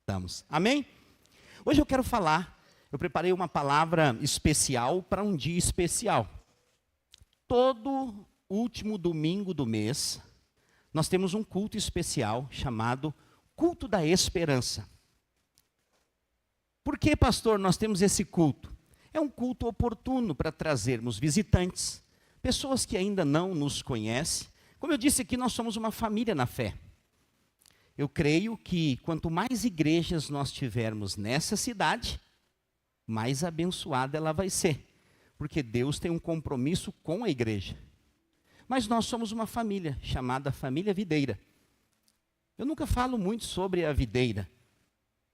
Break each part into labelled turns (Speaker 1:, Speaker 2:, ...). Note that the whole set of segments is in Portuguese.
Speaker 1: Estamos. Amém? Hoje eu quero falar, eu preparei uma palavra especial para um dia especial. Todo último domingo do mês, nós temos um culto especial chamado Culto da Esperança. Por que, pastor, nós temos esse culto? É um culto oportuno para trazermos visitantes, pessoas que ainda não nos conhecem. Como eu disse aqui, nós somos uma família na fé. Eu creio que quanto mais igrejas nós tivermos nessa cidade, mais abençoada ela vai ser. Porque Deus tem um compromisso com a igreja. Mas nós somos uma família chamada Família Videira. Eu nunca falo muito sobre a videira.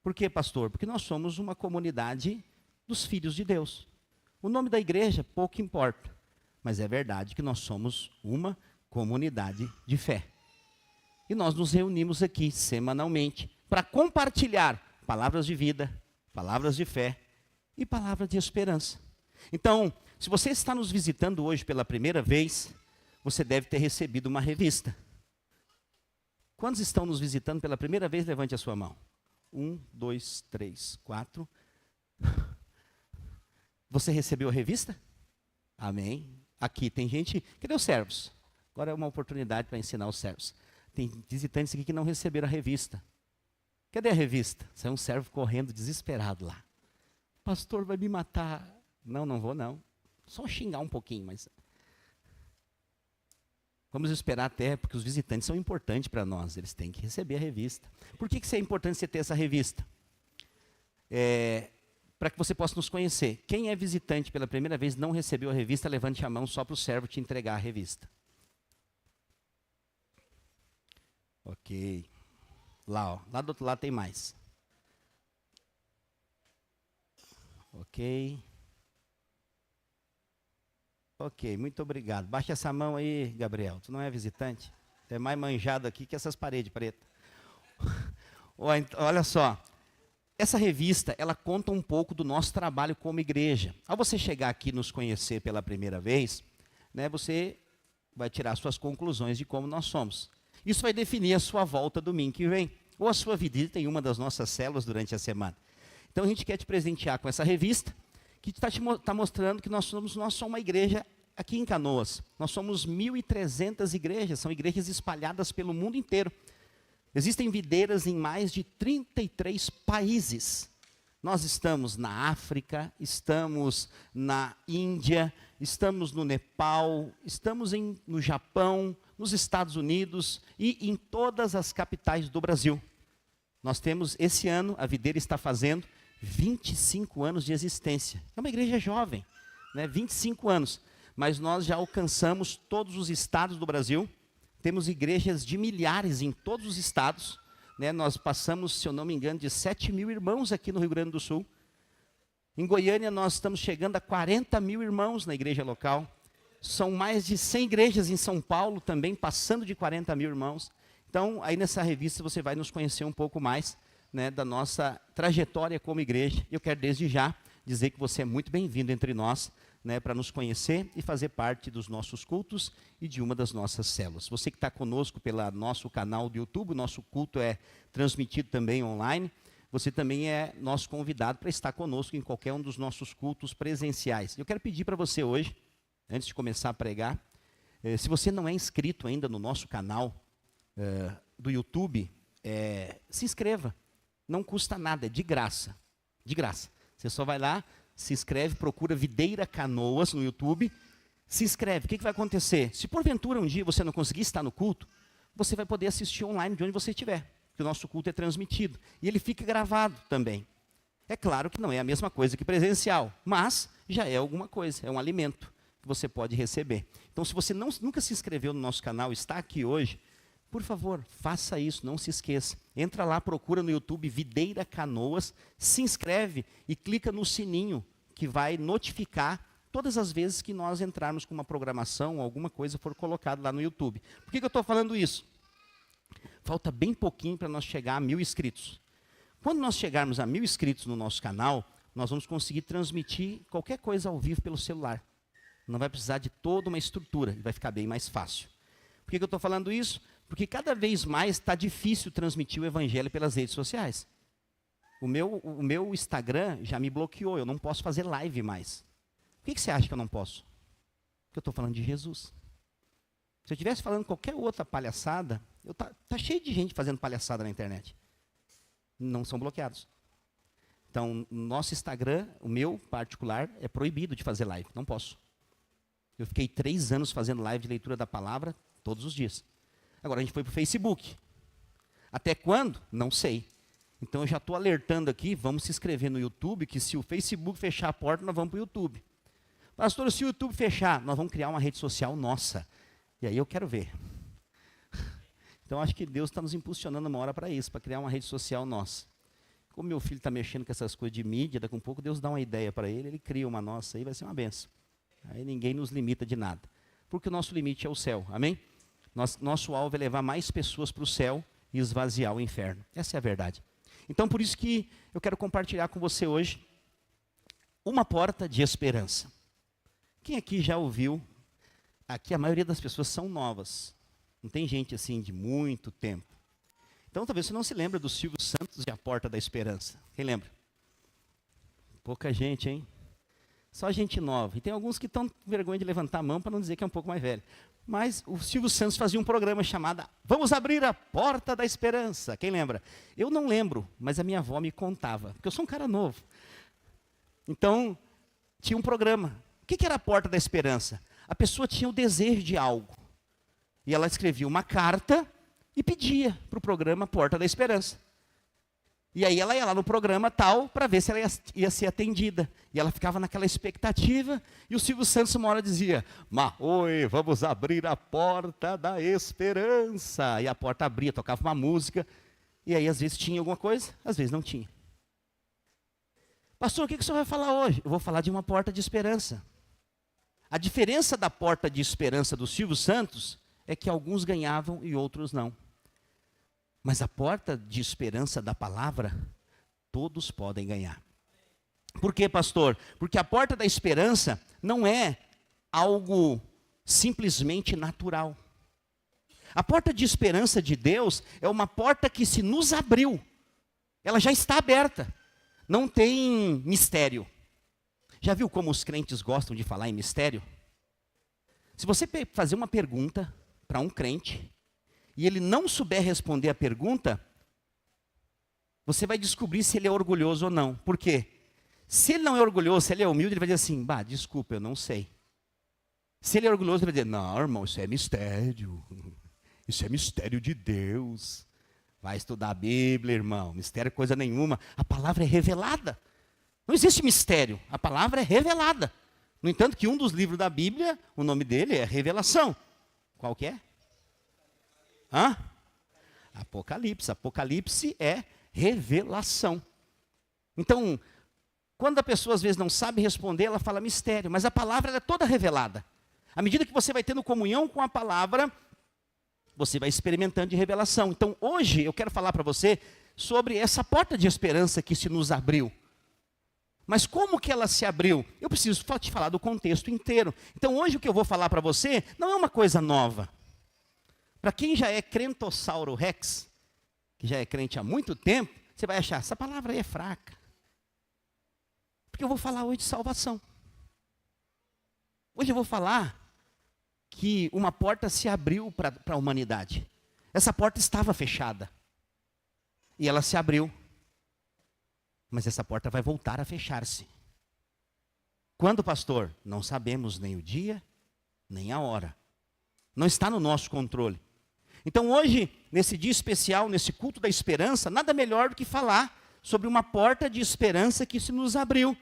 Speaker 1: Por quê, pastor? Porque nós somos uma comunidade dos filhos de Deus. O nome da igreja pouco importa. Mas é verdade que nós somos uma comunidade de fé. E nós nos reunimos aqui semanalmente para compartilhar palavras de vida, palavras de fé e palavras de esperança. Então, se você está nos visitando hoje pela primeira vez, você deve ter recebido uma revista. Quantos estão nos visitando pela primeira vez? Levante a sua mão. 1, 2, 3, 4. Você recebeu a revista? Amém. Aqui tem gente. Cadê os servos? Agora é uma oportunidade para ensinar os servos. Tem visitantes aqui que não receberam a revista. Cadê a revista? Você é um servo correndo desesperado lá. Pastor vai me matar. Não, não vou não. Só xingar um pouquinho, mas... Vamos esperar até, porque os visitantes são importantes para nós. Eles têm que receber a revista. Por que é importante você ter essa revista? Para que você possa nos conhecer. Quem é visitante pela primeira vez não recebeu a revista, levante a mão só para o servo te entregar a revista. Ok. Lá, ó. Lá do outro lado tem mais. Ok. Ok, muito obrigado. Baixa essa mão aí, Gabriel. Tu não é visitante? Tu é mais manjado aqui que essas paredes pretas. Olha só. Essa revista, ela conta um pouco do nosso trabalho como igreja. Ao você chegar aqui e nos conhecer pela primeira vez, né, você vai tirar suas conclusões de como nós somos. Isso vai definir a sua volta domingo que vem, ou a sua visita em uma das nossas células durante a semana. Então a gente quer te presentear com essa revista, que está mostrando que nós somos uma igreja aqui em Canoas. Nós somos 1.300 igrejas, são igrejas espalhadas pelo mundo inteiro. Existem videiras em mais de 33 países. Nós estamos na África, estamos na Índia, estamos no Nepal, estamos no Japão, nos Estados Unidos e em todas as capitais do Brasil. Nós temos, esse ano, a videira está fazendo 25 anos de existência. É uma igreja jovem, né? 25 anos. Mas nós já alcançamos todos os estados do Brasil. Temos igrejas de milhares em todos os estados. Né? Nós passamos, se eu não me engano, de 7.000 irmãos aqui no Rio Grande do Sul. Em Goiânia, nós estamos chegando a 40.000 irmãos na igreja local. São mais de 100 igrejas em São Paulo também, passando de 40.000 irmãos. Então, aí nessa revista você vai nos conhecer um pouco mais, né, da nossa trajetória como igreja. Eu quero desde já dizer que você é muito bem-vindo entre nós, né, para nos conhecer e fazer parte dos nossos cultos e de uma das nossas células. Você que está conosco pelo nosso canal do YouTube, o nosso culto é transmitido também online. Você também é nosso convidado para estar conosco em qualquer um dos nossos cultos presenciais. Eu quero pedir para você hoje, antes de começar a pregar, se você não é inscrito ainda no nosso canal do YouTube, se inscreva. Não custa nada, é de graça. De graça. Você só vai lá, se inscreve, procura Videira Canoas no YouTube, se inscreve. O que vai acontecer? Se porventura um dia você não conseguir estar no culto, você vai poder assistir online de onde você estiver, porque o nosso culto é transmitido. E ele fica gravado também. É claro que não é a mesma coisa que presencial, mas já é alguma coisa, é um alimento que você pode receber. Então, se você nunca se inscreveu no nosso canal, está aqui hoje, por favor, faça isso, não se esqueça. Entra lá, procura no YouTube Videira Canoas, se inscreve e clica no sininho que vai notificar todas as vezes que nós entrarmos com uma programação, alguma coisa for colocada lá no YouTube. Por que eu estou falando isso? Falta bem pouquinho para nós chegar a 1.000 inscritos. Quando nós chegarmos a 1.000 inscritos no nosso canal, nós vamos conseguir transmitir qualquer coisa ao vivo pelo celular. Não vai precisar de toda uma estrutura, vai ficar bem mais fácil. Por que eu estou falando isso? Porque cada vez mais está difícil transmitir o evangelho pelas redes sociais. O meu Instagram já me bloqueou, eu não posso fazer live mais. Por que você acha que eu não posso? Porque eu estou falando de Jesus. Se eu estivesse falando qualquer outra palhaçada, tá cheio de gente fazendo palhaçada na internet. Não são bloqueados. Então, nosso Instagram, o meu particular, é proibido de fazer live. Não posso. Eu fiquei 3 anos fazendo live de leitura da palavra todos os dias. Agora a gente foi para o Facebook. Até quando? Não sei. Então eu já estou alertando aqui, vamos se inscrever no YouTube, que se o Facebook fechar a porta, nós vamos para o YouTube. Pastor, se o YouTube fechar, nós vamos criar uma rede social nossa. E aí eu quero ver. Então acho que Deus está nos impulsionando uma hora para isso, para criar uma rede social nossa. Como meu filho está mexendo com essas coisas de mídia, daqui a um pouco Deus dá uma ideia para ele, ele cria uma nossa aí, vai ser uma benção. Aí ninguém nos limita de nada. Porque o nosso limite é o céu, amém? Nosso alvo é levar mais pessoas para o céu e esvaziar o inferno. Essa é a verdade. Então por isso que eu quero compartilhar com você hoje uma porta de esperança. Quem aqui já ouviu? Aqui a maioria das pessoas são novas. Não tem gente assim de muito tempo. Então talvez você não se lembre do Silvio Santos e a Porta da Esperança. Quem lembra? Pouca gente, hein? Só gente nova. E tem alguns que estão com vergonha de levantar a mão para não dizer que é um pouco mais velho. Mas o Silvio Santos fazia um programa chamado Vamos Abrir a Porta da Esperança. Quem lembra? Eu não lembro, mas a minha avó me contava. Porque eu sou um cara novo. Então, tinha um programa. O que era a Porta da Esperança? A pessoa tinha o desejo de algo. E ela escrevia uma carta e pedia para o programa Porta da Esperança. E aí ela ia lá no programa tal para ver se ela ia ser atendida. E ela ficava naquela expectativa. E o Silvio Santos uma hora dizia, oi, vamos abrir a Porta da Esperança. E a porta abria, tocava uma música. E aí às vezes tinha alguma coisa, às vezes não tinha. Pastor, o que o senhor vai falar hoje? Eu vou falar de uma porta de esperança. A diferença da porta de esperança do Silvio Santos é que alguns ganhavam e outros não. Mas a porta de esperança da palavra, todos podem ganhar. Por quê, pastor? Porque a porta da esperança não é algo simplesmente natural. A porta de esperança de Deus é uma porta que se nos abriu, ela já está aberta. Não tem mistério. Já viu como os crentes gostam de falar em mistério? Se você fazer uma pergunta para um crente, e ele não souber responder a pergunta, você vai descobrir se ele é orgulhoso ou não. Por quê? Se ele não é orgulhoso, se ele é humilde, ele vai dizer assim, desculpa, eu não sei. Se ele é orgulhoso, ele vai dizer, não, irmão, isso é mistério. Isso é mistério de Deus. Vai estudar a Bíblia, irmão. Mistério é coisa nenhuma. A palavra é revelada. Não existe mistério. A palavra é revelada. No entanto, que um dos livros da Bíblia, o nome dele é Revelação. Qual que é? Apocalipse. Apocalipse é revelação. Então, quando a pessoa às vezes não sabe responder, ela fala mistério. Mas a palavra ela é toda revelada. À medida que você vai tendo comunhão com a palavra, você vai experimentando de revelação. Então, hoje eu quero falar para você sobre essa porta de esperança que se nos abriu. Mas como que ela se abriu? Eu preciso te falar do contexto inteiro. Então, hoje o que eu vou falar para você não é uma coisa nova. Para quem já é crentossauro rex, que já é crente há muito tempo, você vai achar, essa palavra aí é fraca. Porque eu vou falar hoje de salvação. Hoje eu vou falar que uma porta se abriu para a humanidade. Essa porta estava fechada. E ela se abriu. Mas essa porta vai voltar a fechar-se. Quando, pastor? Não sabemos nem o dia, nem a hora. Não está no nosso controle. Então hoje, nesse dia especial, nesse culto da esperança, nada melhor do que falar sobre uma porta de esperança que se nos abriu.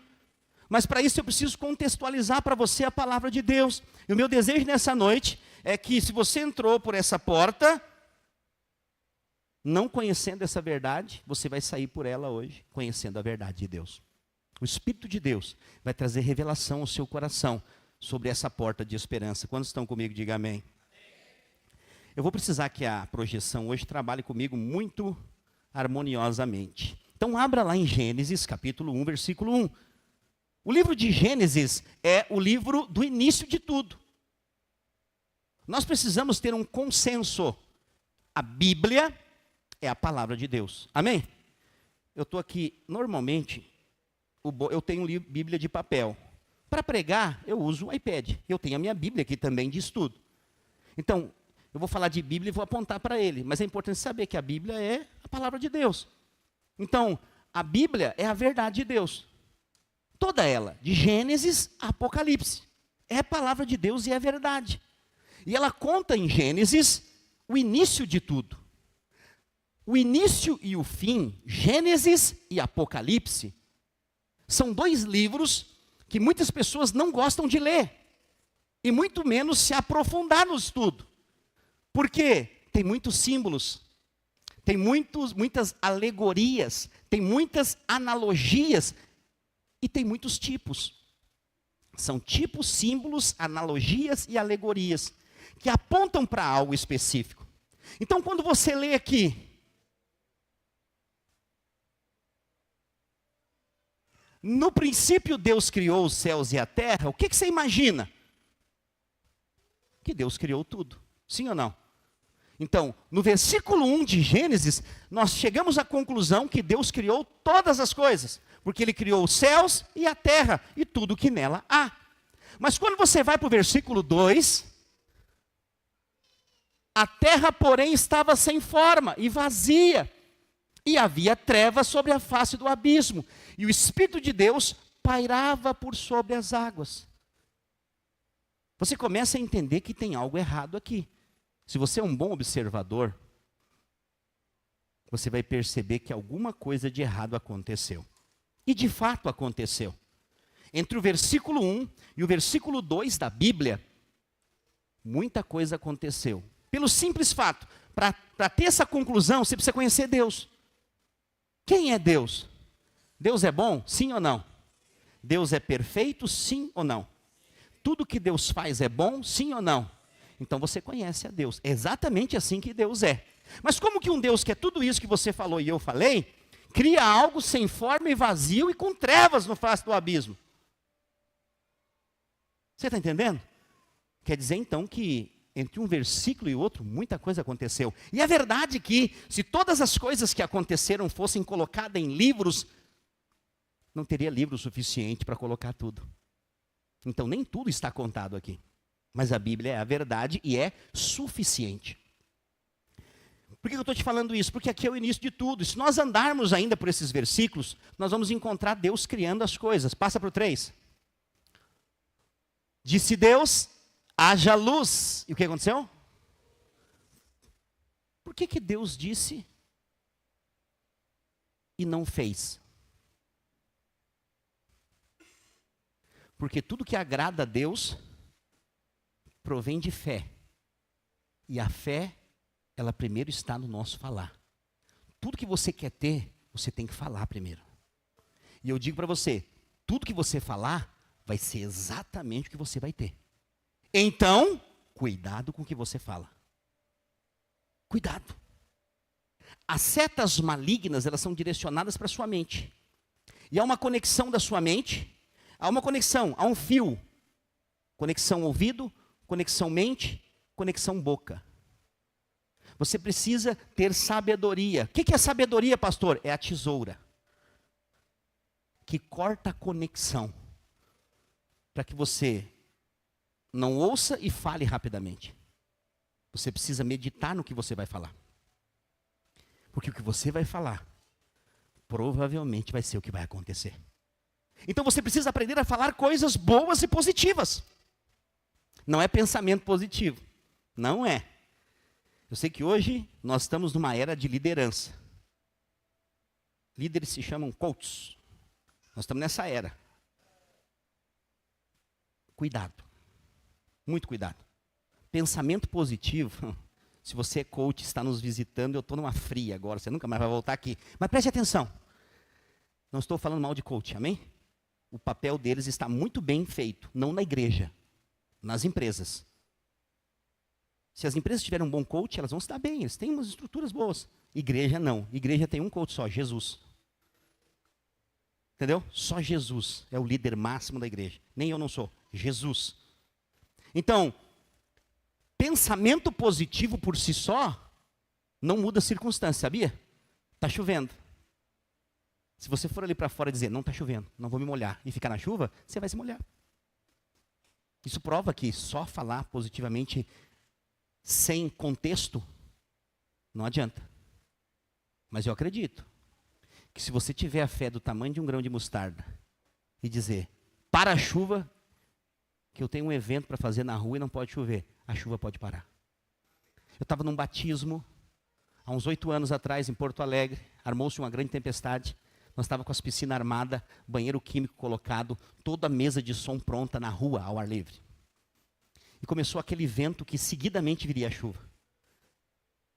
Speaker 1: Mas para isso eu preciso contextualizar para você a palavra de Deus. E o meu desejo nessa noite é que se você entrou por essa porta, não conhecendo essa verdade, você vai sair por ela hoje, conhecendo a verdade de Deus. O Espírito de Deus vai trazer revelação ao seu coração sobre essa porta de esperança. Quantos estão comigo? Diga amém. Eu vou precisar que a projeção hoje trabalhe comigo muito harmoniosamente. Então abra lá em Gênesis, capítulo 1, versículo 1. O livro de Gênesis é o livro do início de tudo. Nós precisamos ter um consenso. A Bíblia é a palavra de Deus. Amém? eu estou aqui, normalmente, eu tenho Bíblia de papel. Para pregar, eu uso o iPad. Eu tenho a minha Bíblia aqui também de estudo. Então, eu vou falar de Bíblia e vou apontar para ele. Mas é importante saber que a Bíblia é a palavra de Deus. Então, a Bíblia é a verdade de Deus. Toda ela, de Gênesis a Apocalipse. É a palavra de Deus e é verdade. E ela conta em Gênesis o início de tudo. O início e o fim, Gênesis e Apocalipse, são 2 livros que muitas pessoas não gostam de ler. E muito menos se aprofundar no estudo. Porque tem muitos símbolos, tem muitas alegorias, tem muitas analogias e tem muitos tipos. São tipos, símbolos, analogias e alegorias que apontam para algo específico. Então, quando você lê aqui, no princípio Deus criou os céus e a terra, o que você imagina? Que Deus criou tudo, sim ou não? Então, no versículo 1 de Gênesis, nós chegamos à conclusão que Deus criou todas as coisas, porque Ele criou os céus e a terra e tudo que nela há. Mas quando você vai para o versículo 2, a terra, porém, estava sem forma e vazia, e havia trevas sobre a face do abismo, e o Espírito de Deus pairava por sobre as águas. Você começa a entender que tem algo errado aqui. Se você é um bom observador, você vai perceber que alguma coisa de errado aconteceu. E de fato aconteceu. Entre o versículo 1 e o versículo 2 da Bíblia, muita coisa aconteceu. Pelo simples fato, para ter essa conclusão, você precisa conhecer Deus. Quem é Deus? Deus é bom? Sim ou não? Deus é perfeito? Sim ou não? Tudo que Deus faz é bom? Sim ou não? Então você conhece a Deus. É exatamente assim que Deus é. Mas como que um Deus que é tudo isso que você falou e eu falei, cria algo sem forma e vazio e com trevas no face do abismo? Você está entendendo? Quer dizer então que entre um versículo e outro, muita coisa aconteceu. E é verdade que, se todas as coisas que aconteceram fossem colocadas em livros, não teria livro suficiente para colocar tudo. Então, nem tudo está contado aqui. Mas a Bíblia é a verdade e é suficiente. Por que eu estou te falando isso? Porque aqui é o início de tudo. E se nós andarmos ainda por esses versículos, nós vamos encontrar Deus criando as coisas. Passa para o 3. Disse Deus: haja luz. E o que aconteceu? Por que Deus disse e não fez? Porque tudo que agrada a Deus provém de fé. E a fé, ela primeiro está no nosso falar. Tudo que você quer ter, você tem que falar primeiro. E eu digo para você, tudo que você falar, vai ser exatamente o que você vai ter. Então, cuidado com o que você fala. Cuidado. As setas malignas, elas são direcionadas para a sua mente. E há uma conexão da sua mente, há um fio. Conexão ouvido, conexão mente, conexão boca. Você precisa ter sabedoria. O que é sabedoria, pastor? É a tesoura que corta a conexão, para que você não ouça e fale rapidamente. Você precisa meditar no que você vai falar. Porque o que você vai falar, provavelmente vai ser o que vai acontecer. Então você precisa aprender a falar coisas boas e positivas. Não é pensamento positivo. Não é. Eu sei que hoje nós estamos numa era de liderança. Líderes se chamam coaches. Nós estamos nessa era. Cuidado. Muito cuidado. Pensamento positivo. Se você é coach, está nos visitando, eu estou numa fria agora, você nunca mais vai voltar aqui. Mas preste atenção. Não estou falando mal de coach, amém? O papel deles está muito bem feito, não na igreja, nas empresas. Se as empresas tiverem um bom coach, elas vão se dar bem, eles têm umas estruturas boas. Igreja não, igreja tem um coach só, Jesus. Entendeu? Só Jesus é o líder máximo da igreja. Nem eu não sou, Jesus. Então, pensamento positivo por si só não muda a circunstância, sabia? Está chovendo. Se você for ali para fora e dizer, não está chovendo, não vou me molhar, e ficar na chuva, você vai se molhar. Isso prova que só falar positivamente sem contexto não adianta. Mas eu acredito que se você tiver a fé do tamanho de um grão de mostarda e dizer, para a chuva, que eu tenho um evento para fazer na rua e não pode chover, a chuva pode parar. Eu estava num batismo, há uns 8 anos atrás, em Porto Alegre, armou-se uma grande tempestade, nós estávamos com as piscinas armadas, banheiro químico colocado, toda a mesa de som pronta na rua, ao ar livre. E começou aquele vento que seguidamente viria a chuva.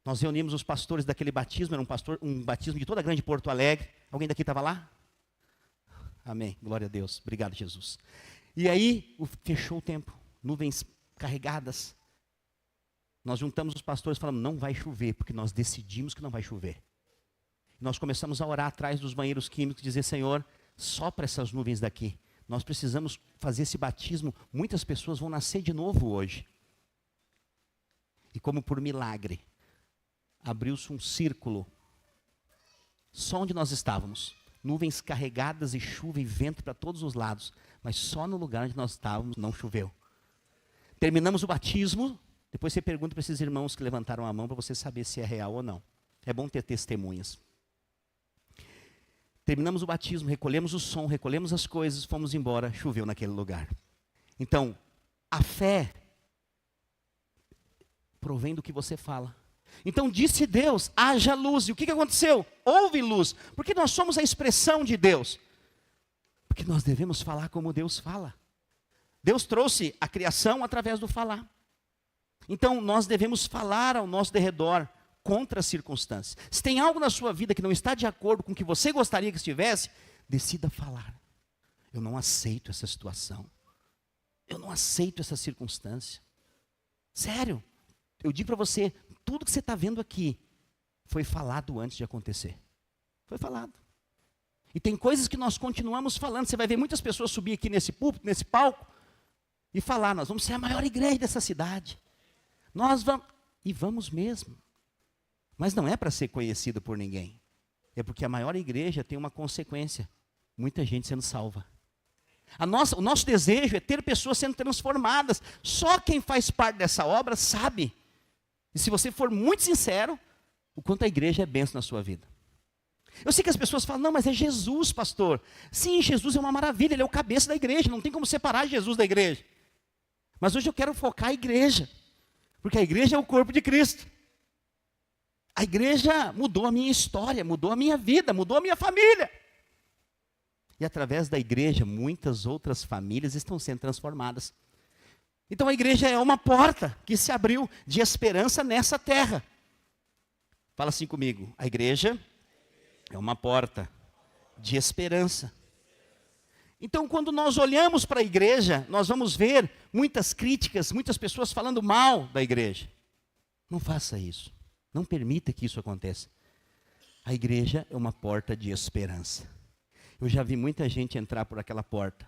Speaker 1: Nós reunimos os pastores daquele batismo, era um batismo de toda a grande Porto Alegre. Alguém daqui estava lá? Amém, glória a Deus, obrigado Jesus. E aí, fechou o tempo, nuvens carregadas. Nós juntamos os pastores e falamos, não vai chover, porque nós decidimos que não vai chover. Nós começamos a orar atrás dos banheiros químicos, dizer, Senhor, sopra essas nuvens daqui. Nós precisamos fazer esse batismo, muitas pessoas vão nascer de novo hoje. E como por milagre, abriu-se um círculo, só onde nós estávamos. Nuvens carregadas e chuva e vento para todos os lados, mas só no lugar onde nós estávamos não choveu. Terminamos o batismo, depois você pergunta para esses irmãos que levantaram a mão para você saber se é real ou não. É bom ter testemunhas. Terminamos o batismo, recolhemos o som, recolhemos as coisas, fomos embora, choveu naquele lugar. Então, a fé provém do que você fala. Então disse Deus, haja luz. E o que aconteceu? Houve luz. Porque nós somos a expressão de Deus. Porque nós devemos falar como Deus fala. Deus trouxe a criação através do falar. Então nós devemos falar ao nosso derredor contra as circunstâncias. Se tem algo na sua vida que não está de acordo com o que você gostaria que estivesse, decida falar. Eu não aceito essa situação. Eu não aceito essa circunstância. Sério. Eu digo para você, tudo que você está vendo aqui foi falado antes de acontecer. Foi falado. E tem coisas que nós continuamos falando. Você vai ver muitas pessoas subir aqui nesse púlpito, nesse palco, e falar, nós vamos ser a maior igreja dessa cidade. Nós vamos, e vamos mesmo. Mas não é para ser conhecido por ninguém. É porque a maior igreja tem uma consequência. Muita gente sendo salva. O nosso desejo é ter pessoas sendo transformadas. Só quem faz parte dessa obra sabe. E se você for muito sincero, o quanto a igreja é bênção na sua vida. Eu sei que as pessoas falam, não, mas é Jesus, pastor. Sim, Jesus é uma maravilha, ele é o cabeça da igreja, não tem como separar Jesus da igreja. Mas hoje eu quero focar a igreja, porque a igreja é o corpo de Cristo. A igreja mudou a minha história, mudou a minha vida, mudou a minha família. E através da igreja, muitas outras famílias estão sendo transformadas. Então a igreja é uma porta que se abriu de esperança nessa terra. Fala assim comigo, a igreja é uma porta de esperança. Então quando nós olhamos para a igreja, nós vamos ver muitas críticas, muitas pessoas falando mal da igreja. Não faça isso, não permita que isso aconteça. A igreja é uma porta de esperança. Eu já vi muita gente entrar por aquela porta,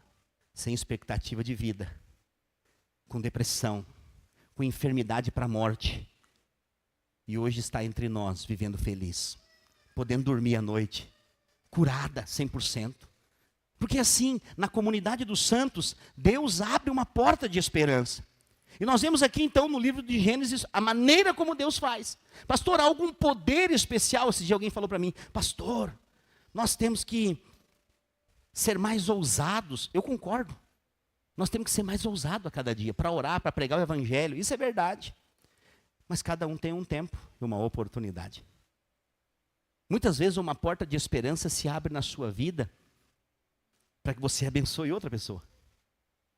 Speaker 1: sem expectativa de vida, com depressão, com enfermidade para a morte. E hoje está entre nós, vivendo feliz, podendo dormir à noite, curada 100%. Porque assim, na comunidade dos santos, Deus abre uma porta de esperança. E nós vemos aqui então no livro de Gênesis, a maneira como Deus faz. Pastor, há algum poder especial? Esse dia alguém falou para mim, pastor, nós temos que ser mais ousados. Eu concordo. Nós temos que ser mais ousados a cada dia, para orar, para pregar o evangelho. Isso é verdade. Mas cada um tem um tempo e uma oportunidade. Muitas vezes uma porta de esperança se abre na sua vida para que você abençoe outra pessoa.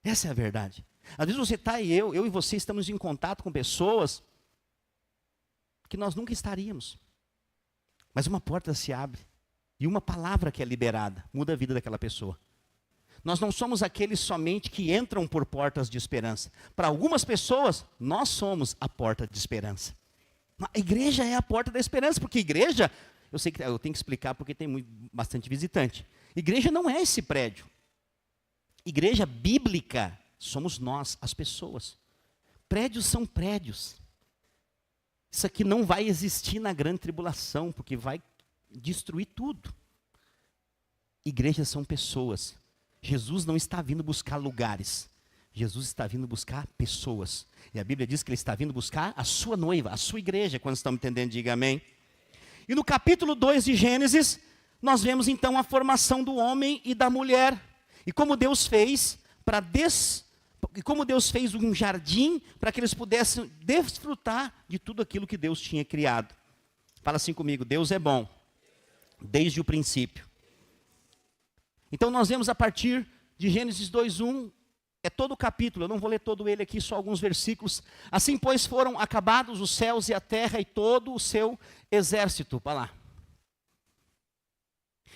Speaker 1: Essa é a verdade. Às vezes você está e eu e você estamos em contato com pessoas que nós nunca estaríamos. Mas uma porta se abre e uma palavra que é liberada muda a vida daquela pessoa. Nós não somos aqueles somente que entram por portas de esperança. Para algumas pessoas, nós somos a porta de esperança. A igreja é a porta da esperança, porque igreja, eu sei que eu tenho que explicar porque tem bastante visitante. Igreja não é esse prédio. Igreja bíblica somos nós, as pessoas. Prédios são prédios. Isso aqui não vai existir na grande tribulação, porque vai destruir tudo. Igrejas são pessoas. Jesus não está vindo buscar lugares. Jesus está vindo buscar pessoas. E a Bíblia diz que ele está vindo buscar a sua noiva, a sua igreja. Quando estamos entendendo, diga amém. E no capítulo 2 de Gênesis, nós vemos então a formação do homem e da mulher. E como Deus fez um jardim para que eles pudessem desfrutar de tudo aquilo que Deus tinha criado. Fala assim comigo: Deus é bom, desde o princípio. Então nós vemos a partir de Gênesis 2:1, é todo o capítulo, eu não vou ler todo ele aqui, só alguns versículos. Assim, pois, foram acabados os céus e a terra e todo o seu exército. Para lá.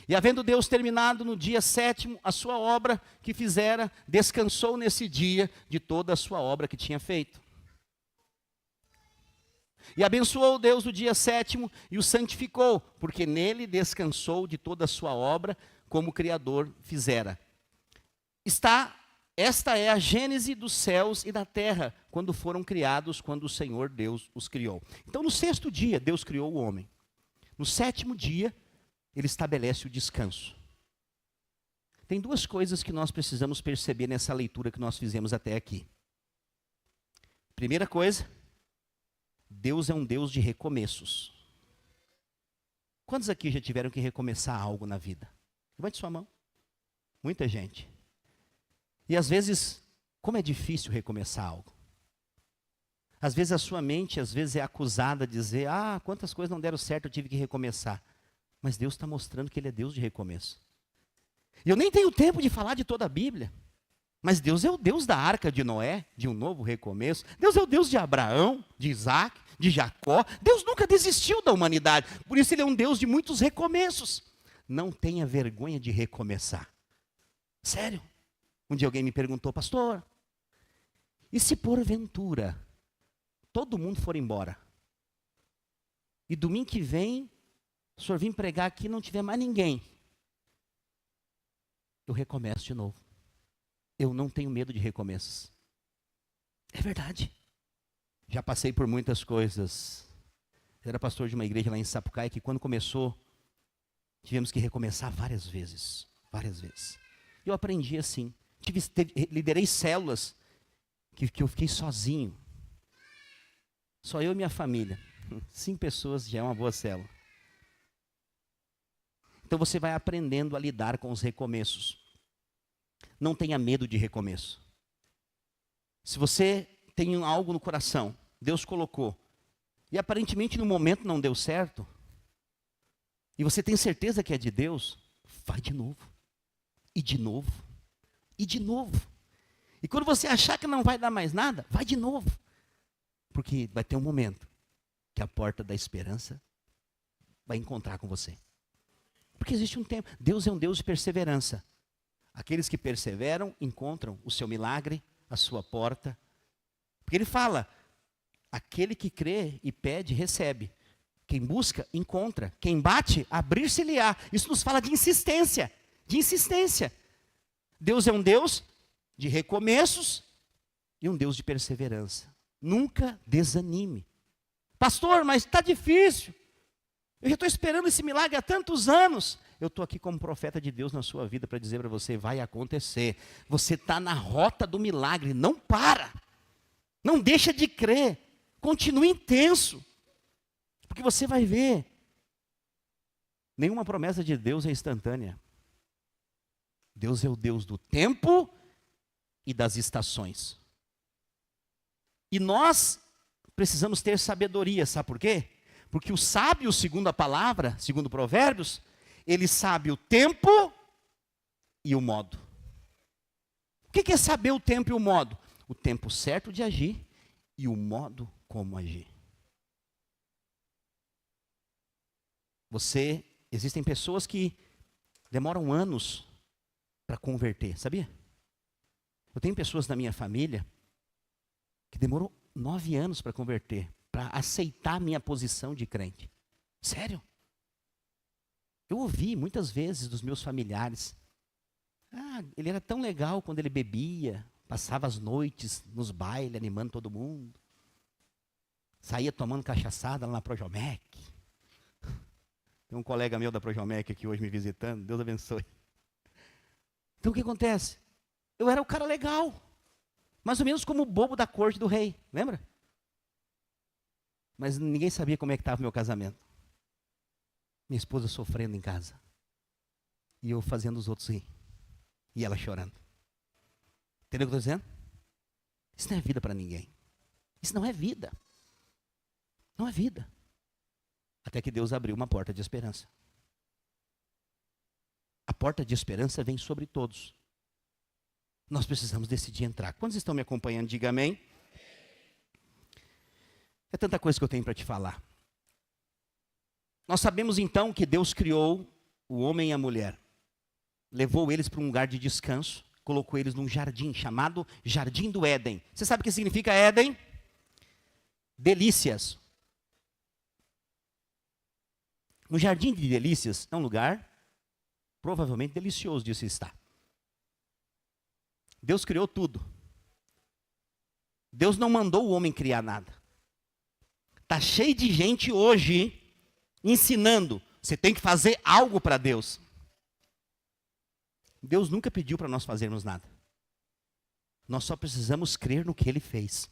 Speaker 1: E havendo Deus terminado no dia 7º a sua obra que fizera, descansou nesse dia de toda a sua obra que tinha feito. E abençoou Deus o dia 7º e o santificou, porque nele descansou de toda a sua obra, como o Criador fizera. Esta é a gênese dos céus e da terra, quando foram criados, quando o Senhor Deus os criou. Então, no 6º dia, Deus criou o homem. No 7º dia, ele estabelece o descanso. Tem duas coisas que nós precisamos perceber nessa leitura que nós fizemos até aqui. Primeira coisa, Deus é um Deus de recomeços. Quantos aqui já tiveram que recomeçar algo na vida? Levante sua mão. Muita gente. E às vezes, como é difícil recomeçar algo. Às vezes a sua mente, é acusada de dizer, quantas coisas não deram certo, eu tive que recomeçar. Mas Deus está mostrando que Ele é Deus de recomeço. E eu nem tenho tempo de falar de toda a Bíblia. Mas Deus é o Deus da arca de Noé, de um novo recomeço. Deus é o Deus de Abraão, de Isaac, de Jacó. Deus nunca desistiu da humanidade. Por isso Ele é um Deus de muitos recomeços. Não tenha vergonha de recomeçar. Sério. Um dia alguém me perguntou, pastor, e se porventura todo mundo for embora? E domingo que vem, o senhor vir pregar aqui e não tiver mais ninguém? Eu recomeço de novo. Eu não tenho medo de recomeços. É verdade. Já passei por muitas coisas. Eu era pastor de uma igreja lá em Sapucaí que quando começou, tivemos que recomeçar várias vezes. Várias vezes. Eu aprendi assim. Liderei células que eu fiquei sozinho. Só eu e minha família. 5 pessoas já é uma boa célula. Então você vai aprendendo a lidar com os recomeços. Não tenha medo de recomeço. Se você tem algo no coração, Deus colocou, e aparentemente no momento não deu certo, e você tem certeza que é de Deus, vai de novo. E de novo. E de novo. E quando você achar que não vai dar mais nada, vai de novo. Porque vai ter um momento que a porta da esperança vai encontrar com você. Porque existe um tempo. Deus é um Deus de perseverança. Aqueles que perseveram encontram o seu milagre, a sua porta. Porque ele fala, aquele que crê e pede, recebe. Quem busca, encontra. Quem bate, abrir-se-lhe-á. Isso nos fala de insistência. De insistência. Deus é um Deus de recomeços e um Deus de perseverança. Nunca desanime. Pastor, mas está difícil. Eu já estou esperando esse milagre há tantos anos. Eu estou aqui como profeta de Deus na sua vida para dizer para você, vai acontecer. Você está na rota do milagre, não para. Não deixa de crer. Continue intenso. Porque você vai ver. Nenhuma promessa de Deus é instantânea. Deus é o Deus do tempo e das estações. E nós precisamos ter sabedoria, sabe por quê? Porque o sábio, segundo a palavra, segundo Provérbios, ele sabe o tempo e o modo. O que é saber o tempo e o modo? O tempo certo de agir e o modo como agir. Existem pessoas que demoram anos para converter, sabia? Eu tenho pessoas na minha família que demorou 9 anos para converter, para aceitar a minha posição de crente. Sério? Eu ouvi muitas vezes dos meus familiares, ele era tão legal quando ele bebia, passava as noites nos bailes, animando todo mundo. Saía tomando cachaçada lá na Projomec. Tem um colega meu da Projomec aqui hoje me visitando, Deus abençoe. Então o que acontece? Eu era o cara legal, mais ou menos como o bobo da corte do rei, lembra? Mas ninguém sabia como é que estava o meu casamento. Minha esposa sofrendo em casa. E eu fazendo os outros rir. E ela chorando. Entendeu o que eu estou dizendo? Isso não é vida para ninguém. Isso não é vida. Não é vida. Até que Deus abriu uma porta de esperança. A porta de esperança vem sobre todos. Nós precisamos decidir entrar. Quantos estão me acompanhando? Diga amém. É tanta coisa que eu tenho para te falar. Nós sabemos então que Deus criou o homem e a mulher. Levou eles para um lugar de descanso. Colocou eles num jardim chamado Jardim do Éden. Você sabe o que significa Éden? Delícias. No Jardim de Delícias é um lugar provavelmente delicioso de se estar. Deus criou tudo. Deus não mandou o homem criar nada. Está cheio de gente hoje ensinando. Você tem que fazer algo para Deus. Deus nunca pediu para nós fazermos nada. Nós só precisamos crer no que Ele fez.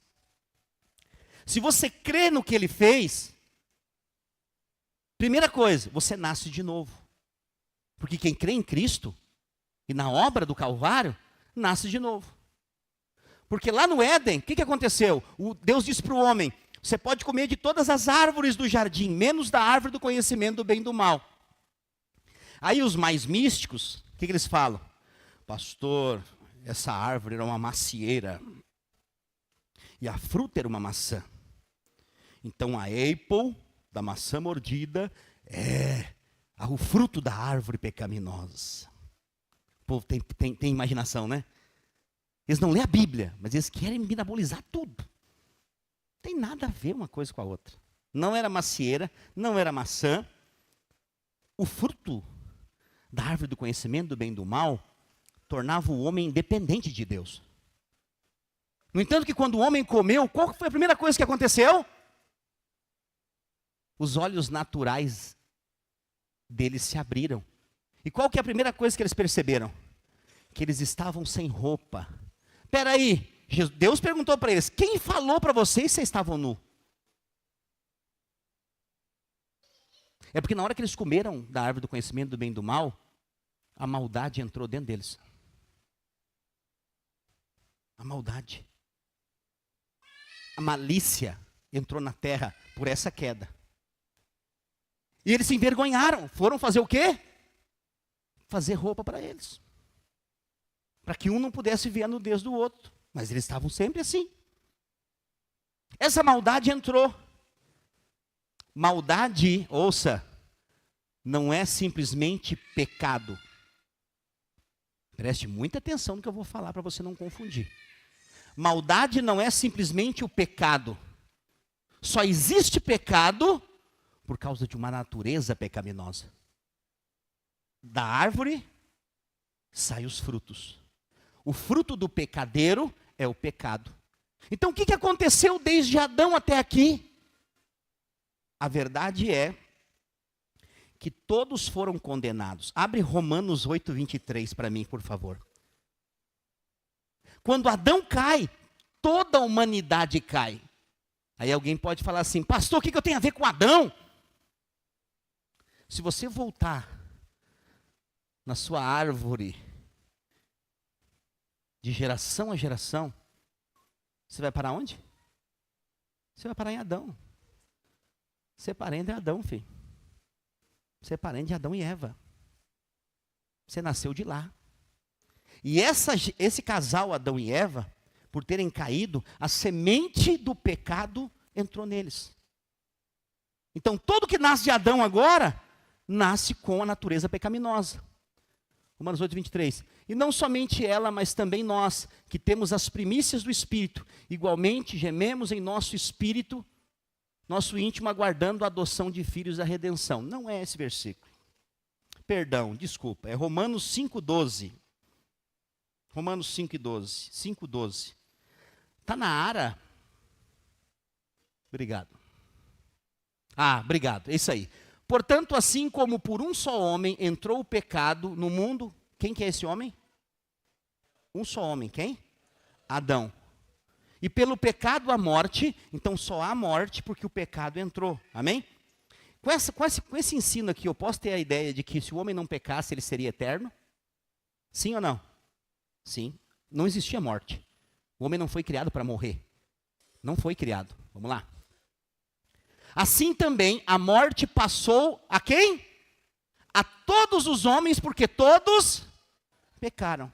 Speaker 1: Se você crê no que Ele fez, primeira coisa, você nasce de novo. Porque quem crê em Cristo e na obra do Calvário, nasce de novo. Porque lá no Éden, o que aconteceu? Deus disse para o homem, você pode comer de todas as árvores do jardim, menos da árvore do conhecimento do bem e do mal. Aí os mais místicos, o que eles falam? Pastor, essa árvore era uma macieira. E a fruta era uma maçã. Então a apple, da maçã mordida, é o fruto da árvore pecaminosa. O povo tem imaginação, né? Eles não lêem a Bíblia, mas eles querem mirabolizar tudo. Não tem nada a ver uma coisa com a outra. Não era macieira, não era maçã. O fruto da árvore do conhecimento do bem e do mal tornava o homem dependente de Deus. No entanto, que quando o homem comeu, qual foi a primeira coisa que aconteceu? Os olhos naturais deles se abriram. E qual que é a primeira coisa que eles perceberam? Que eles estavam sem roupa. Espera aí, Deus perguntou para eles, quem falou para vocês que vocês estavam nus? É porque na hora que eles comeram da árvore do conhecimento do bem e do mal, a maldade entrou dentro deles. A maldade. A malícia entrou na terra por essa queda. E eles se envergonharam. Foram fazer o quê? Fazer roupa para eles. Para que um não pudesse ver a nudez do outro. Mas eles estavam sempre assim. Essa maldade entrou. Maldade, ouça, não é simplesmente pecado. Preste muita atenção no que eu vou falar para você não confundir. Maldade não é simplesmente o pecado. Só existe pecado por causa de uma natureza pecaminosa. Da árvore saem os frutos. O fruto do pecadeiro é o pecado. Então o que aconteceu desde Adão até aqui? A verdade é que todos foram condenados. Abre Romanos 8:23 para mim, por favor. Quando Adão cai, toda a humanidade cai. Aí alguém pode falar assim, pastor, o que eu tenho a ver com Adão? Se você voltar na sua árvore, de geração a geração, você vai parar onde? Você vai parar em Adão. Você é parente de Adão, filho. Você é parente de Adão e Eva. Você nasceu de lá. E esse casal, Adão e Eva, por terem caído, a semente do pecado entrou neles. Então, todo que nasce de Adão agora, nasce com a natureza pecaminosa. Romanos 8:23. E não somente ela, mas também nós, que temos as primícias do Espírito, igualmente gememos em nosso espírito, nosso íntimo, aguardando a adoção de filhos da redenção. Não é esse versículo. Perdão, desculpa. É Romanos 5:12. Romanos 5:12. 5:12. Está na Ara? Obrigado. Obrigado. É isso aí. Portanto, assim como por um só homem entrou o pecado no mundo, quem que é esse homem? Um só homem, quem? Adão. E pelo pecado a morte, então só há morte porque o pecado entrou. Amém? Com esse ensino aqui, eu posso ter a ideia de que se o homem não pecasse, ele seria eterno? Sim ou não? Sim. Não existia morte. O homem não foi criado para morrer. Não foi criado. Vamos lá. Assim também a morte passou a quem? A todos os homens, porque todos pecaram.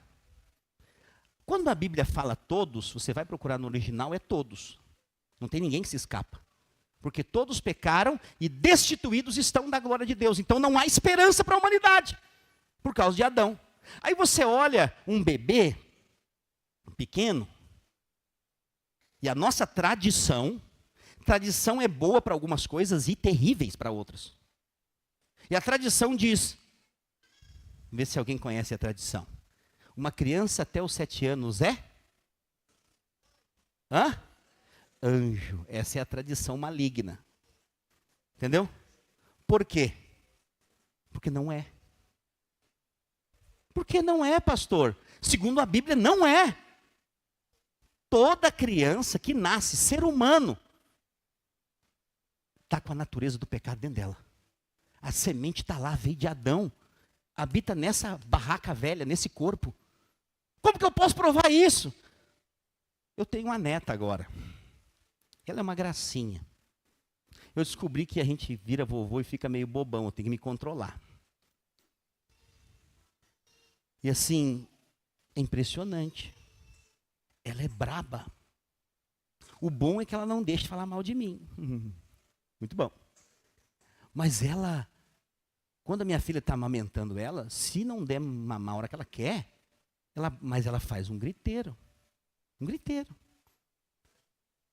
Speaker 1: Quando a Bíblia fala todos, você vai procurar no original, é todos. Não tem ninguém que se escapa. Porque todos pecaram e destituídos estão da glória de Deus. Então não há esperança para a humanidade, por causa de Adão. Aí você olha um bebê pequeno, e a nossa tradição é boa para algumas coisas e terríveis para outras. E a tradição diz, vê se alguém conhece a tradição. Uma criança até os 7 anos é? Anjo. Essa é a tradição maligna. Entendeu? Por quê? Porque não é. Porque não é, pastor. Segundo a Bíblia, não é. Toda criança que nasce, ser humano, está com a natureza do pecado dentro dela. A semente está lá, veio de Adão. Habita nessa barraca velha, nesse corpo. Como que eu posso provar isso? Eu tenho uma neta agora. Ela é uma gracinha. Eu descobri que a gente vira vovô e fica meio bobão, eu tenho que me controlar. E assim, é impressionante. Ela é braba. O bom é que ela não deixa de falar mal de mim. Muito bom. Mas ela, quando a minha filha está amamentando ela, se não der mamar a hora que ela quer, mas ela faz um griteiro. Um griteiro.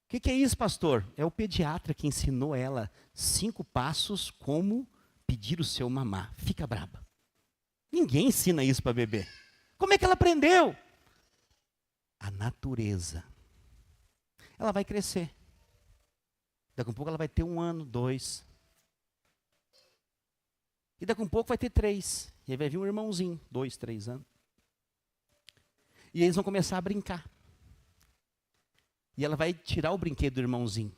Speaker 1: O que é isso, pastor? É o pediatra que ensinou ela 5 passos como pedir o seu mamar. Fica braba. Ninguém ensina isso para bebê. Como é que ela aprendeu? A natureza. Ela vai crescer. Daqui a pouco ela vai ter 1 ano, 2. E daqui a pouco vai ter 3. E aí vai vir um irmãozinho, 2, 3 anos. E eles vão começar a brincar. E ela vai tirar o brinquedo do irmãozinho.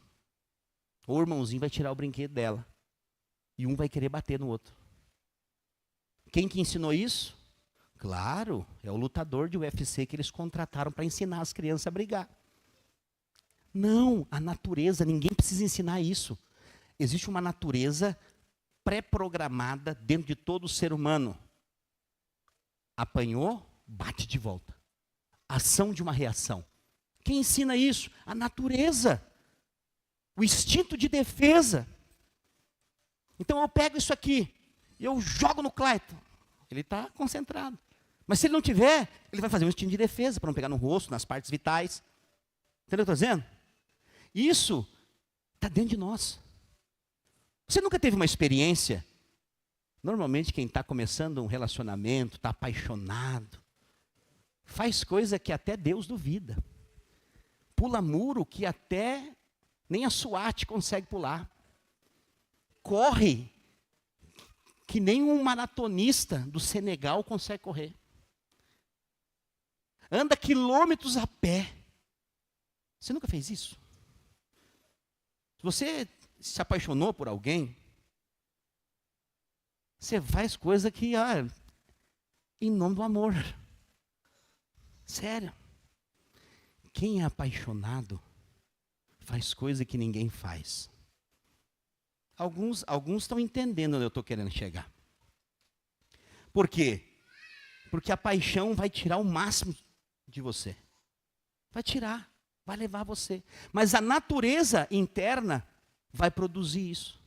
Speaker 1: Ou o irmãozinho vai tirar o brinquedo dela. E um vai querer bater no outro. Quem que ensinou isso? Claro, é o lutador de UFC que eles contrataram para ensinar as crianças a brigar. Não, a natureza, ninguém precisa ensinar isso. Existe uma natureza pré-programada dentro de todo ser humano. Apanhou, bate de volta. Ação de uma reação. Quem ensina isso? A natureza. O instinto de defesa. Então eu pego isso aqui, e eu jogo no Clayton. Ele está concentrado. Mas se ele não tiver, ele vai fazer um instinto de defesa, para não pegar no rosto, nas partes vitais. Entendeu o que eu estou dizendo? Isso está dentro de nós. Você nunca teve uma experiência? Normalmente quem está começando um relacionamento, está apaixonado, faz coisa que até Deus duvida. Pula muro que até nem a SWAT consegue pular. Corre que nem um maratonista do Senegal consegue correr. Anda quilômetros a pé. Você nunca fez isso? Se você se apaixonou por alguém, você faz coisa que, em nome do amor. Sério. Quem é apaixonado faz coisa que ninguém faz. Alguns estão entendendo onde eu estou querendo chegar. Por quê? Porque a paixão vai tirar o máximo de você. Vai tirar, vai levar você. Mas a natureza interna vai produzir isso.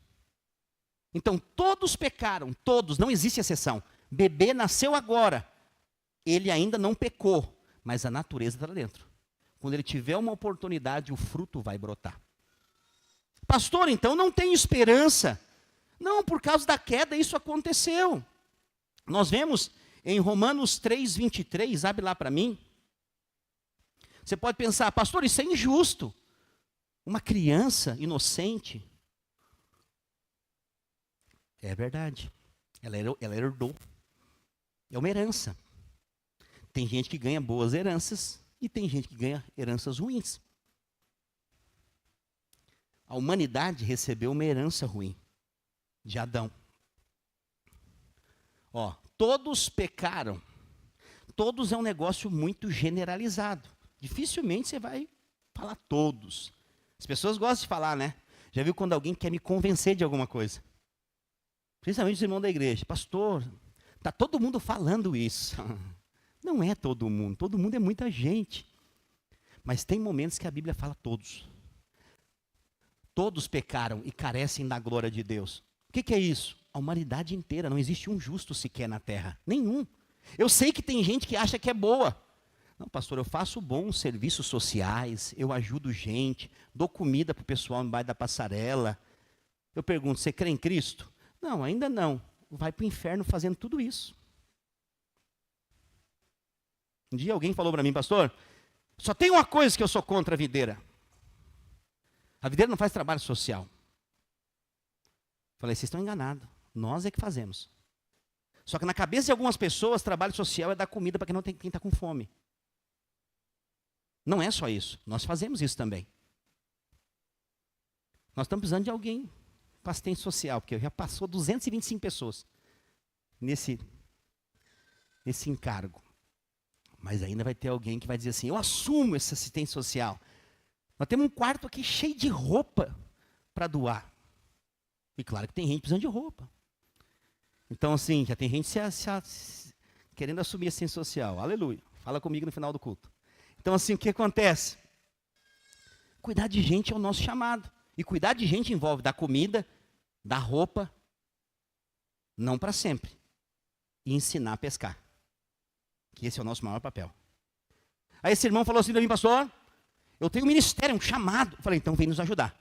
Speaker 1: Então todos pecaram, todos, não existe exceção. Bebê nasceu agora, ele ainda não pecou, mas a natureza está lá dentro. Quando ele tiver uma oportunidade, o fruto vai brotar. Pastor, então não tem esperança. Não, por causa da queda isso aconteceu. Nós vemos em Romanos 3:23, abre lá para mim. Você pode pensar, pastor, isso é injusto. Uma criança inocente. É verdade. Ela herdou. É uma herança. Tem gente que ganha boas heranças e tem gente que ganha heranças ruins. A humanidade recebeu uma herança ruim de Adão. Ó, todos pecaram. Todos é um negócio muito generalizado. Dificilmente você vai falar todos. As pessoas gostam de falar, né? Já viu quando alguém quer me convencer de alguma coisa? Principalmente os irmãos da igreja. Pastor, está todo mundo falando isso. Não é todo mundo é muita gente. Mas tem momentos que a Bíblia fala todos. Todos pecaram e carecem da glória de Deus. O que é isso? A humanidade inteira, não existe um justo sequer na terra. Nenhum. Eu sei que tem gente que acha que é boa. Não, pastor, eu faço bons serviços sociais, eu ajudo gente, dou comida para o pessoal embaixo da passarela. Eu pergunto, você crê em Cristo? Não, ainda não. Vai para o inferno fazendo tudo isso. Um dia alguém falou para mim, pastor, só tem uma coisa que eu sou contra a videira. A videira não faz trabalho social. Falei, vocês estão enganados. Nós é que fazemos. Só que na cabeça de algumas pessoas, trabalho social é dar comida para quem está com fome. Não é só isso. Nós fazemos isso também. Nós estamos precisando de alguém para assistência social, porque já passou 225 pessoas nesse encargo. Mas ainda vai ter alguém que vai dizer assim, eu assumo essa assistência social. Nós temos um quarto aqui cheio de roupa para doar. E claro que tem gente precisando de roupa. Então, assim, já tem gente querendo assumir a assistência social. Aleluia. Fala comigo no final do culto. Então, assim, o que acontece? Cuidar de gente é o nosso chamado. E cuidar de gente envolve dar comida, dar roupa, não para sempre. E ensinar a pescar. Que esse é o nosso maior papel. Aí esse irmão falou assim para mim, pastor, eu tenho um ministério, um chamado. Eu falei, então vem nos ajudar.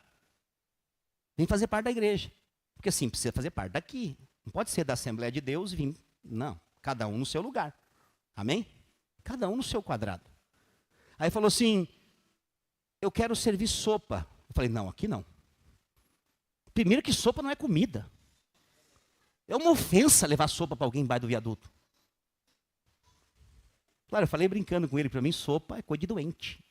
Speaker 1: Vem fazer parte da igreja. Porque assim, precisa fazer parte daqui. Não pode ser da Assembleia de Deus e vir. Não, cada um no seu lugar. Amém? Cada um no seu quadrado. Aí falou assim, eu quero servir sopa. Eu falei, não, aqui não. Primeiro que sopa não é comida. É uma ofensa levar sopa para alguém embaixo do viaduto. Claro, eu falei brincando com ele, para mim sopa é coisa de doente.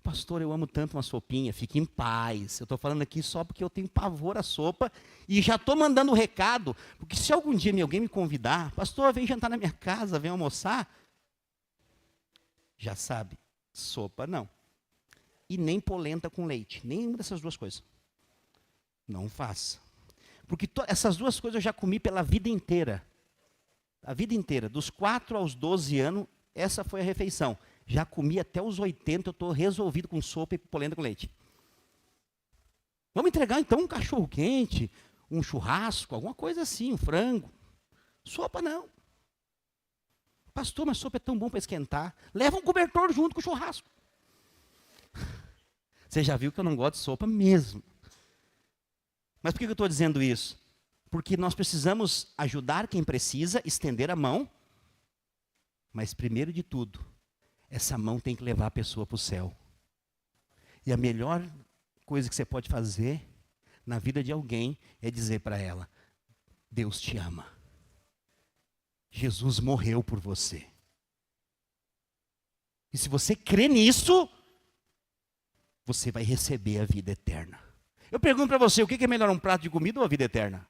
Speaker 1: Pastor, eu amo tanto uma sopinha, fique em paz. Eu estou falando aqui só porque eu tenho pavor à sopa e já estou mandando o recado, porque se algum dia alguém me convidar, pastor, vem jantar na minha casa, vem almoçar, já sabe, sopa não. E nem polenta com leite, nenhuma dessas duas coisas. Não faça. Porque essas duas coisas eu já comi pela vida inteira. A vida inteira, dos 4 aos 12 anos, essa foi a refeição. Já comi até os 80, eu estou resolvido com sopa e polenta com leite. Vamos entregar então um cachorro quente, um churrasco, alguma coisa assim, um frango. Sopa não. Pastor, mas sopa é tão bom para esquentar. Leva um cobertor junto com o churrasco. Você já viu que eu não gosto de sopa mesmo. Mas por que eu estou dizendo isso? Porque nós precisamos ajudar quem precisa, estender a mão. Mas primeiro de tudo, essa mão tem que levar a pessoa para o céu. E a melhor coisa que você pode fazer na vida de alguém é dizer para ela, Deus te ama. Jesus morreu por você. E se você crê nisso, você vai receber a vida eterna. Eu pergunto para você, o que é melhor, um prato de comida ou a vida eterna?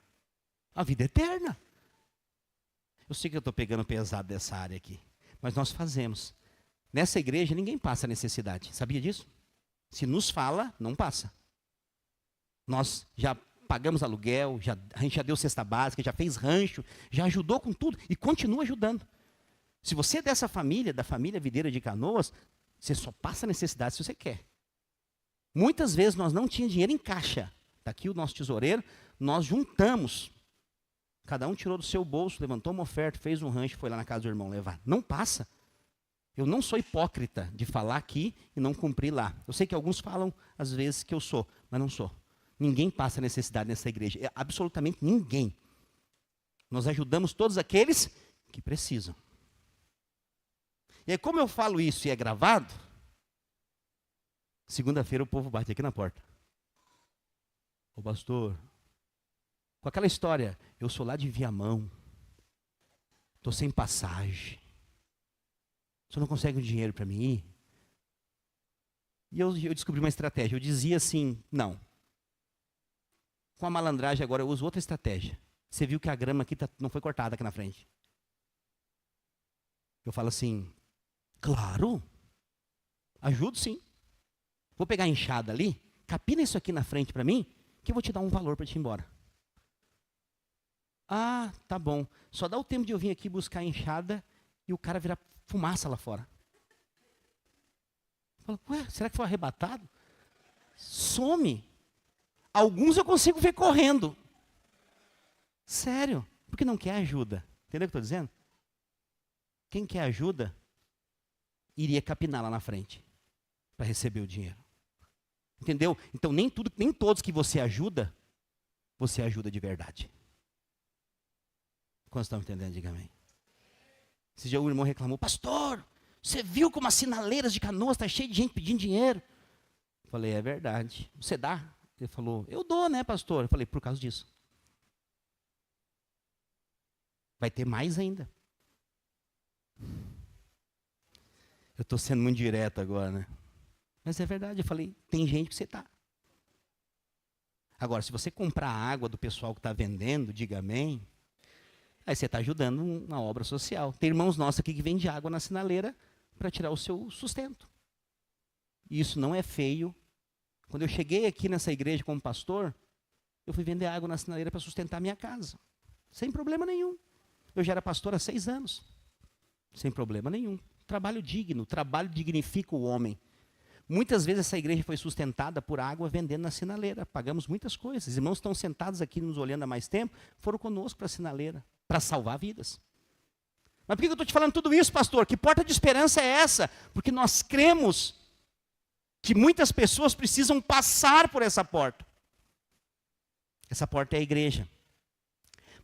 Speaker 1: A vida eterna. Eu sei que eu estou pegando pesado dessa área aqui, mas nós fazemos. Nessa igreja ninguém passa necessidade, sabia disso? Se nos fala, não passa. Nós já pagamos aluguel, a gente já deu cesta básica, já fez rancho, já ajudou com tudo e continua ajudando. Se você é dessa família, da família Videira de Canoas, você só passa necessidade se você quer. Muitas vezes nós não tínhamos dinheiro em caixa. Está aqui o nosso tesoureiro, nós juntamos. Cada um tirou do seu bolso, levantou uma oferta, fez um rancho, foi lá na casa do irmão levar. Não passa. Eu não sou hipócrita de falar aqui e não cumprir lá. Eu sei que alguns falam, às vezes, que eu sou, mas não sou. Ninguém passa necessidade nessa igreja. Absolutamente ninguém. Nós ajudamos todos aqueles que precisam. E aí, como eu falo isso e é gravado, segunda-feira o povo bate aqui na porta. Ô pastor, com aquela história, eu sou lá de Viamão. Estou sem passagem. O senhor não consegue um dinheiro para mim ir? E eu descobri uma estratégia. Eu dizia assim, não. Com a malandragem agora eu uso outra estratégia. Você viu que a grama aqui não foi cortada aqui na frente. Eu falo assim, claro, ajudo sim. Vou pegar a enxada ali, capina isso aqui na frente para mim, que eu vou te dar um valor para te ir embora. Ah, tá bom. Só dá o tempo de eu vir aqui buscar a enxada e o cara virar fumaça lá fora. Eu falo, ué, será que foi arrebatado? Some. Alguns eu consigo ver correndo. Sério, porque não quer ajuda. Entendeu o que eu estou dizendo? Quem quer ajuda, iria capinar lá na frente para receber o dinheiro. Entendeu? Então nem todos que você ajuda de verdade. Quantos estão entendendo? Diga amém. Esse dia o irmão reclamou, pastor, você viu como as sinaleiras de Canoas está cheio de gente pedindo dinheiro? Eu falei, é verdade. Você dá? Ele falou, eu dou, né, pastor? Eu falei, por causa disso. Vai ter mais ainda. Eu estou sendo muito direto agora, né? Mas é verdade, eu falei, tem gente que você está. Agora, se você comprar a água do pessoal que está vendendo, diga amém, aí você está ajudando uma obra social. Tem irmãos nossos aqui que vendem água na sinaleira para tirar o seu sustento. E isso não é feio. Quando eu cheguei aqui nessa igreja como pastor, eu fui vender água na sinaleira para sustentar a minha casa. Sem problema nenhum. Eu já era pastor há 6 anos. Sem problema nenhum. Trabalho digno, trabalho dignifica o homem. Muitas vezes essa igreja foi sustentada por água vendendo na sinaleira. Pagamos muitas coisas. Os irmãos estão sentados aqui nos olhando há mais tempo, foram conosco para a sinaleira, para salvar vidas. Mas por que eu estou te falando tudo isso, pastor? Que porta de esperança é essa? Porque nós cremos que muitas pessoas precisam passar por essa porta. Essa porta é a igreja.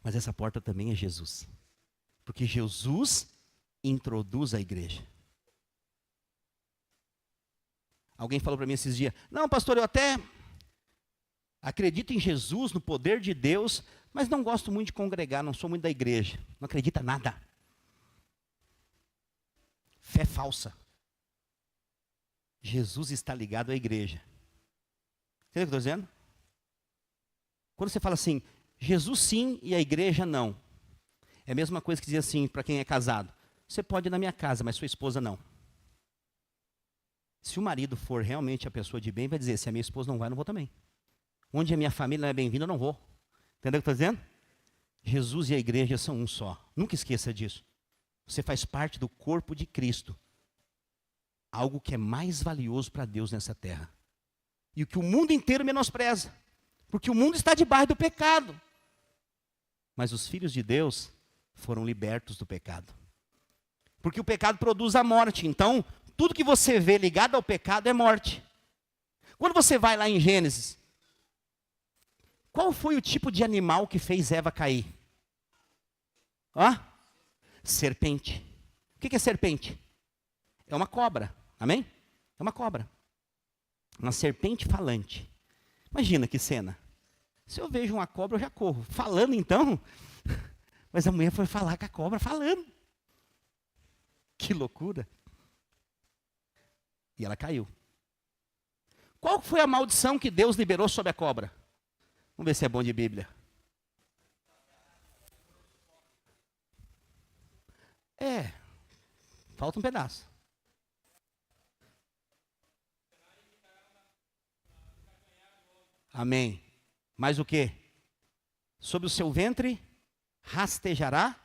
Speaker 1: Mas essa porta também é Jesus. Porque Jesus introduz a igreja. Alguém falou para mim esses dias, não, pastor, eu até acredito em Jesus, no poder de Deus, mas não gosto muito de congregar, não sou muito da igreja. Não acredita em nada. Fé falsa. Jesus está ligado à igreja. Entendeu o que eu estou dizendo? Quando você fala assim, Jesus sim e a igreja não. É a mesma coisa que dizer assim, para quem é casado. Você pode ir na minha casa, mas sua esposa não. Se o marido for realmente a pessoa de bem, vai dizer, se a minha esposa não vai, eu não vou também. Onde a minha família não é bem-vinda, eu não vou. Entendeu o que eu estou dizendo? Jesus e a igreja são um só. Nunca esqueça disso. Você faz parte do corpo de Cristo. Algo que é mais valioso para Deus nessa terra. E o que o mundo inteiro menospreza. Porque o mundo está debaixo do pecado. Mas os filhos de Deus foram libertos do pecado. Porque o pecado produz a morte. Então, tudo que você vê ligado ao pecado é morte. Quando você vai lá em Gênesis, qual foi o tipo de animal que fez Eva cair? Serpente. O que é serpente? É uma cobra. Amém? É uma cobra. Uma serpente falante. Imagina que cena. Se eu vejo uma cobra, eu já corro. Falando então? Mas a mulher foi falar com a cobra falando. Que loucura. E ela caiu. Qual foi a maldição que Deus liberou sobre a cobra? Vamos ver se é bom de Bíblia. Falta um pedaço. Amém. Mais o quê? Sobre o seu ventre rastejará,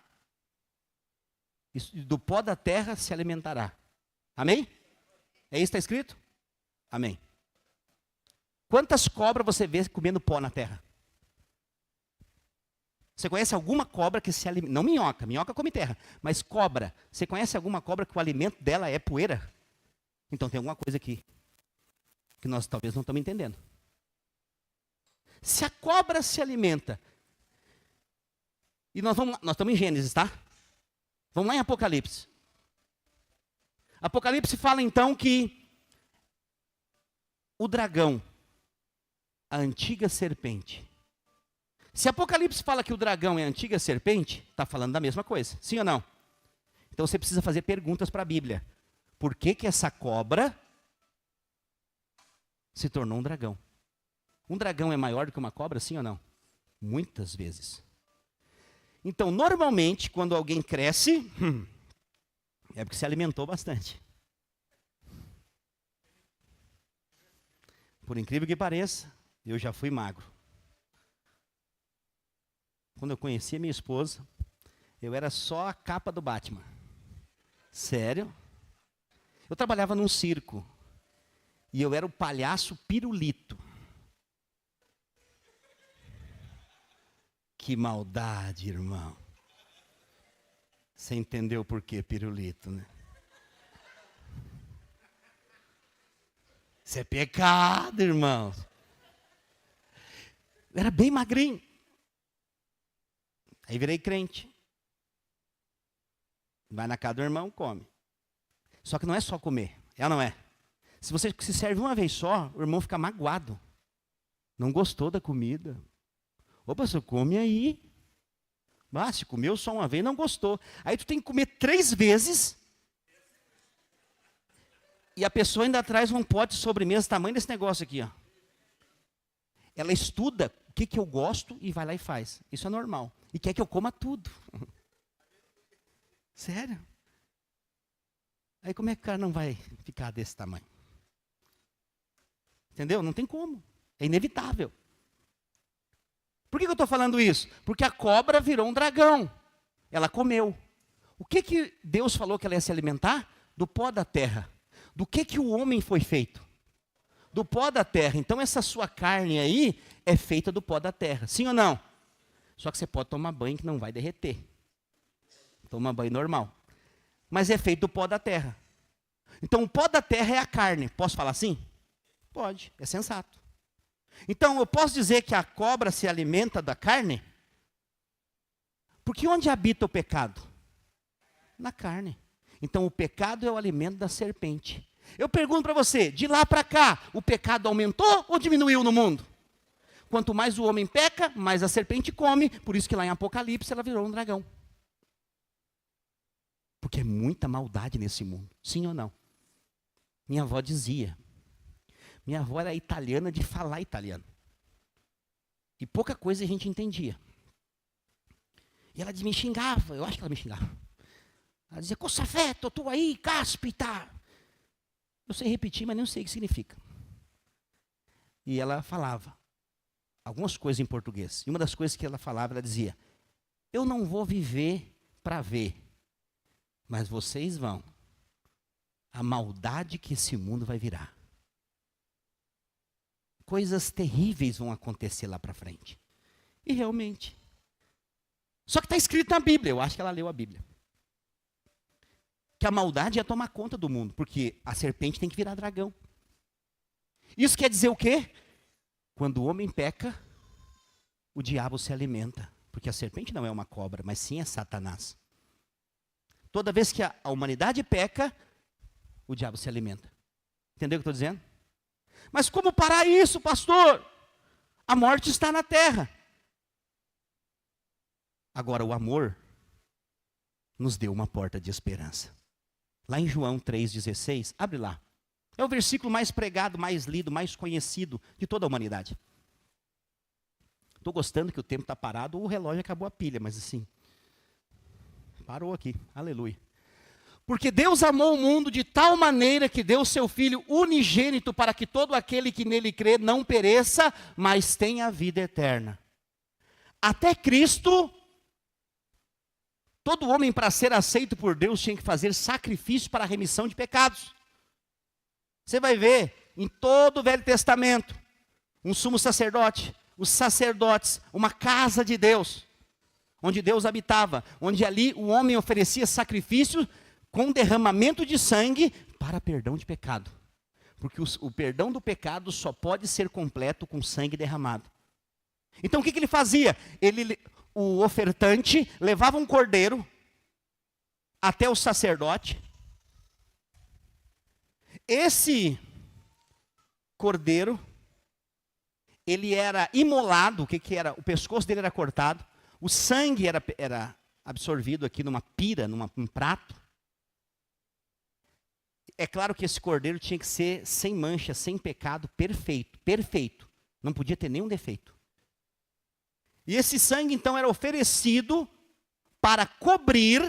Speaker 1: e do pó da terra se alimentará. Amém? É isso que está escrito? Amém. Quantas cobras você vê comendo pó na terra? Você conhece alguma cobra que se alimenta? Não minhoca, minhoca come terra. Mas cobra, você conhece alguma cobra que o alimento dela é poeira? Então tem alguma coisa aqui que nós talvez não estamos entendendo. Se a cobra se alimenta, e nós estamos em Gênesis, tá? Vamos lá em Apocalipse. Apocalipse fala então que o dragão, a antiga serpente, Se Apocalipse fala que o dragão é a antiga serpente, está falando da mesma coisa, sim ou não? Então você precisa fazer perguntas para a Bíblia. Por que que essa cobra se tornou um dragão? Um dragão é maior do que uma cobra, sim ou não? Muitas vezes. Então, normalmente, quando alguém cresce, é porque se alimentou bastante. Por incrível que pareça, eu já fui magro. Quando eu conheci a minha esposa, eu era só a capa do Batman. Sério? Eu trabalhava num circo. E eu era o palhaço pirulito. Que maldade, irmão. Você entendeu por que pirulito, né? Isso é pecado, irmão. Eu era bem magrinho. Aí virei crente. Vai na casa do irmão, come. Só que não é só comer, é ou não é? Se você se serve uma vez só, o irmão fica magoado. Não gostou da comida. Ô, pastor, come aí. Ah, se comeu só uma vez, não gostou. Aí tu tem que comer 3 vezes. E a pessoa ainda traz um pote de sobremesa, tamanho desse negócio aqui, ó. Ela estuda o que eu gosto e vai lá e faz. Isso é normal. E quer que eu coma tudo. Sério? Aí como é que o cara não vai ficar desse tamanho? Entendeu? Não tem como. É inevitável. Por que eu estou falando isso? Porque a cobra virou um dragão. Ela comeu. O que Deus falou que ela ia se alimentar? Do pó da terra. Do que o homem foi feito? Do pó da terra. Então essa sua carne aí é feita do pó da terra. Sim ou não? Só que você pode tomar banho que não vai derreter. Toma banho normal. Mas é feito do pó da terra. Então o pó da terra é a carne. Posso falar assim? Pode, é sensato. Então eu posso dizer que a cobra se alimenta da carne? Porque onde habita o pecado? Na carne. Então o pecado é o alimento da serpente. Eu pergunto para você, de lá para cá, o pecado aumentou ou diminuiu no mundo? Quanto mais o homem peca, mais a serpente come. Por isso que lá em Apocalipse ela virou um dragão. Porque é muita maldade nesse mundo. Sim ou não? Minha avó dizia. Minha avó era italiana de falar italiano. E pouca coisa a gente entendia. E ela me xingava, eu acho que ela me xingava. Ela dizia, cosa feto, tu aí, caspita. Eu sei repetir, mas não sei o que significa. E ela falava algumas coisas em português. E uma das coisas que ela falava, ela dizia, eu não vou viver para ver, mas vocês vão. A maldade que esse mundo vai virar. Coisas terríveis vão acontecer lá para frente. E realmente. Só que está escrito na Bíblia, eu acho que ela leu a Bíblia. Que a maldade ia tomar conta do mundo, porque a serpente tem que virar dragão. Isso quer dizer o quê? Quando o homem peca, o diabo se alimenta. Porque a serpente não é uma cobra, mas sim é Satanás. Toda vez que a humanidade peca, o diabo se alimenta. Entendeu o que eu estou dizendo? Mas como parar isso, pastor? A morte está na terra. Agora, o amor nos deu uma porta de esperança. Lá em João 3,16, abre lá. É o versículo mais pregado, mais lido, mais conhecido de toda a humanidade. Estou gostando que o tempo está parado, o relógio acabou a pilha, mas assim, parou aqui, aleluia. Porque Deus amou o mundo de tal maneira que deu seu Filho unigênito para que todo aquele que nele crê não pereça, mas tenha a vida eterna. Até Cristo, todo homem para ser aceito por Deus tinha que fazer sacrifício para a remissão de pecados. Você vai ver em todo o Velho Testamento, um sumo sacerdote, os sacerdotes, uma casa de Deus, onde Deus habitava, onde ali o homem oferecia sacrifício com derramamento de sangue para perdão de pecado. Porque o perdão do pecado só pode ser completo com sangue derramado. Então o que ele fazia? O ofertante levava um cordeiro até o sacerdote. Esse cordeiro, ele era imolado. O que que era? O pescoço dele era cortado, o sangue era absorvido aqui numa pira, num prato. É claro que esse cordeiro tinha que ser sem mancha, sem pecado, perfeito, perfeito. Não podia ter nenhum defeito. E esse sangue, então, era oferecido para cobrir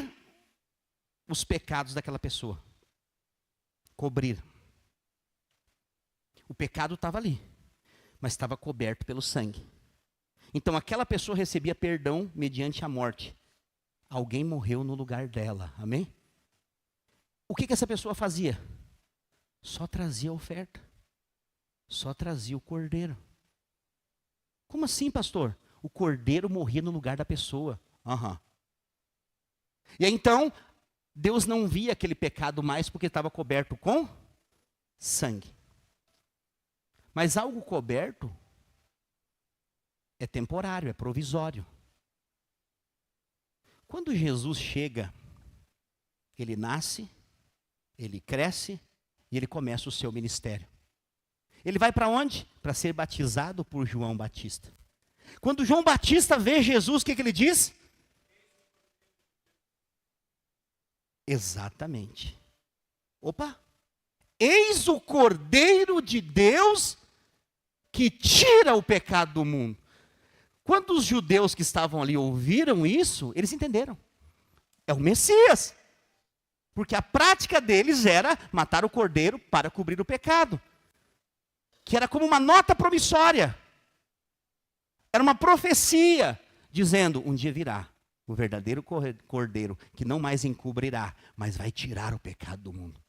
Speaker 1: os pecados daquela pessoa. Cobrir. O pecado estava ali, mas estava coberto pelo sangue. Então, aquela pessoa recebia perdão mediante a morte. Alguém morreu no lugar dela, amém? O que essa pessoa fazia? Só trazia a oferta. Só trazia o cordeiro. Como assim, pastor? O cordeiro morria no lugar da pessoa. E aí, então, Deus não via aquele pecado mais porque estava coberto com sangue. Mas algo coberto é temporário, é provisório. Quando Jesus chega, ele nasce, ele cresce e ele começa o seu ministério. Ele vai para onde? Para ser batizado por João Batista. Quando João Batista vê Jesus, o que ele diz? Exatamente. Opa! Eis o Cordeiro de Deus que tira o pecado do mundo. Quando os judeus que estavam ali ouviram isso, eles entenderam. É o Messias. Porque a prática deles era matar o cordeiro para cobrir o pecado. Que era como uma nota promissória. Era uma profecia, dizendo, um dia virá o verdadeiro cordeiro, que não mais encobrirá, mas vai tirar o pecado do mundo.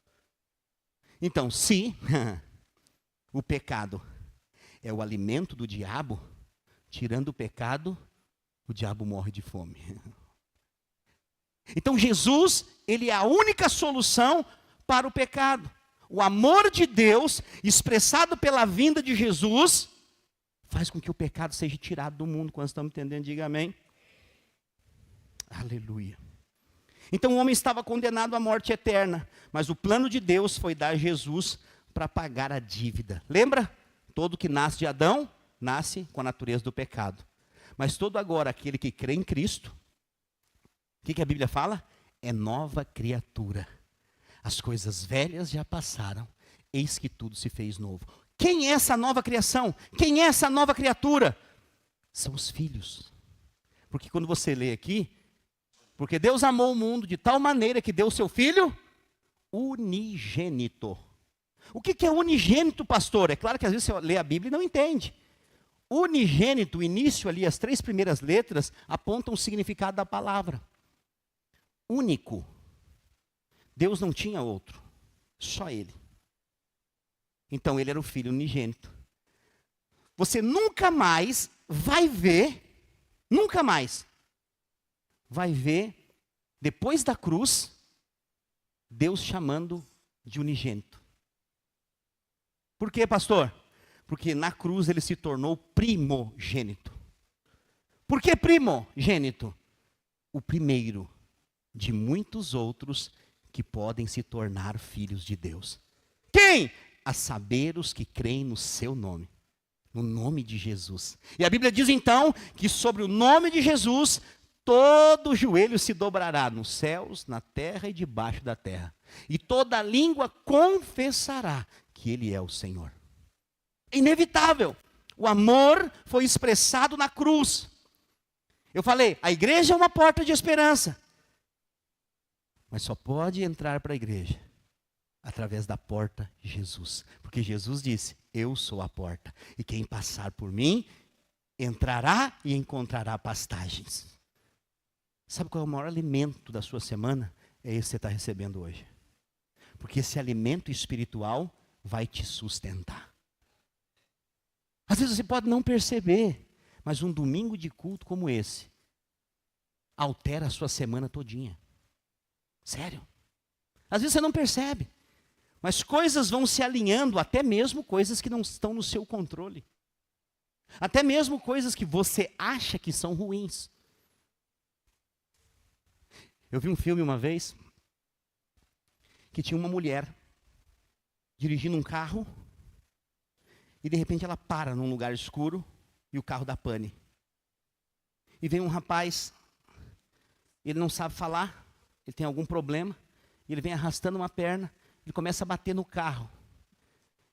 Speaker 1: Então, se o pecado é o alimento do diabo, tirando o pecado, o diabo morre de fome. Então Jesus, ele é a única solução para o pecado. O amor de Deus, expressado pela vinda de Jesus, faz com que o pecado seja tirado do mundo. Quando estamos entendendo, diga amém. Aleluia. Então o homem estava condenado à morte eterna, mas o plano de Deus foi dar Jesus para pagar a dívida. Lembra? Todo que nasce de Adão, nasce com a natureza do pecado. Mas todo agora, aquele que crê em Cristo, o que a Bíblia fala? É nova criatura. As coisas velhas já passaram, eis que tudo se fez novo. Quem é essa nova criação? Quem é essa nova criatura? São os filhos. Porque quando você lê aqui, porque Deus amou o mundo de tal maneira que deu o seu Filho unigênito. O que é unigênito, pastor? É claro que às vezes você lê a Bíblia e não entende. Unigênito, o início ali, as 3 primeiras letras, apontam o significado da palavra. Único. Deus não tinha outro, só Ele. Então Ele era o Filho unigênito. Você nunca mais vai ver, depois da cruz, Deus chamando de unigênito. Por quê, pastor? Porque na cruz Ele se tornou primogênito. Por que primogênito? O primeiro de muitos outros que podem se tornar filhos de Deus. Quem? A saber os que creem no seu nome. No nome de Jesus. E a Bíblia diz então que sobre o nome de Jesus, todo joelho se dobrará nos céus, na terra e debaixo da terra. E toda língua confessará que Ele é o Senhor. É inevitável. O amor foi expressado na cruz. Eu falei, a igreja é uma porta de esperança. Mas só pode entrar para a igreja através da porta Jesus. Porque Jesus disse, eu sou a porta. E quem passar por mim, entrará e encontrará pastagens. Sabe qual é o maior alimento da sua semana? É esse que você está recebendo hoje. Porque esse alimento espiritual vai te sustentar. Às vezes você pode não perceber, mas um domingo de culto como esse altera a sua semana todinha. Sério. Às vezes você não percebe, mas coisas vão se alinhando, até mesmo coisas que não estão no seu controle. Até mesmo coisas que você acha que são ruins. Eu vi um filme uma vez que tinha uma mulher dirigindo um carro E de repente ela para num lugar escuro e o carro dá pane. E vem um rapaz, ele não sabe falar, ele tem algum problema, ele vem arrastando uma perna, ele começa a bater no carro.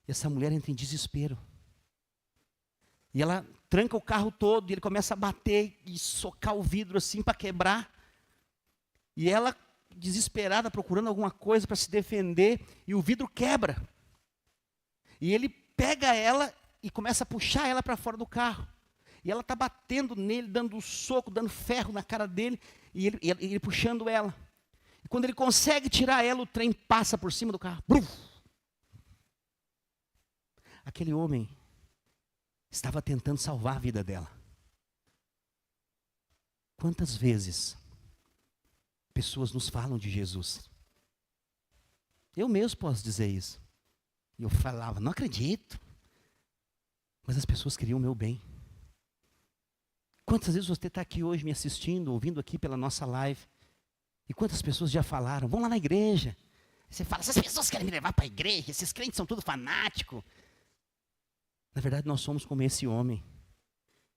Speaker 1: E essa mulher entra em desespero. E ela tranca o carro todo, e ele começa a bater e socar o vidro assim para quebrar. E ela, desesperada, procurando alguma coisa para se defender, e o vidro quebra. E ele pega ela e começa a puxar ela para fora do carro. E ela está batendo nele, dando soco, dando ferro na cara dele, e ele puxando ela. E quando ele consegue tirar ela, o trem passa por cima do carro. Bruf! Aquele homem estava tentando salvar a vida dela. Quantas vezes pessoas nos falam de Jesus? Eu mesmo posso dizer isso. E eu falava, não acredito. Mas as pessoas queriam o meu bem. Quantas vezes você está aqui hoje me assistindo, ouvindo aqui pela nossa live, e quantas pessoas já falaram, vão lá na igreja. Você fala, essas pessoas querem me levar para a igreja, esses crentes são tudo fanáticos. Na verdade, nós somos como esse homem,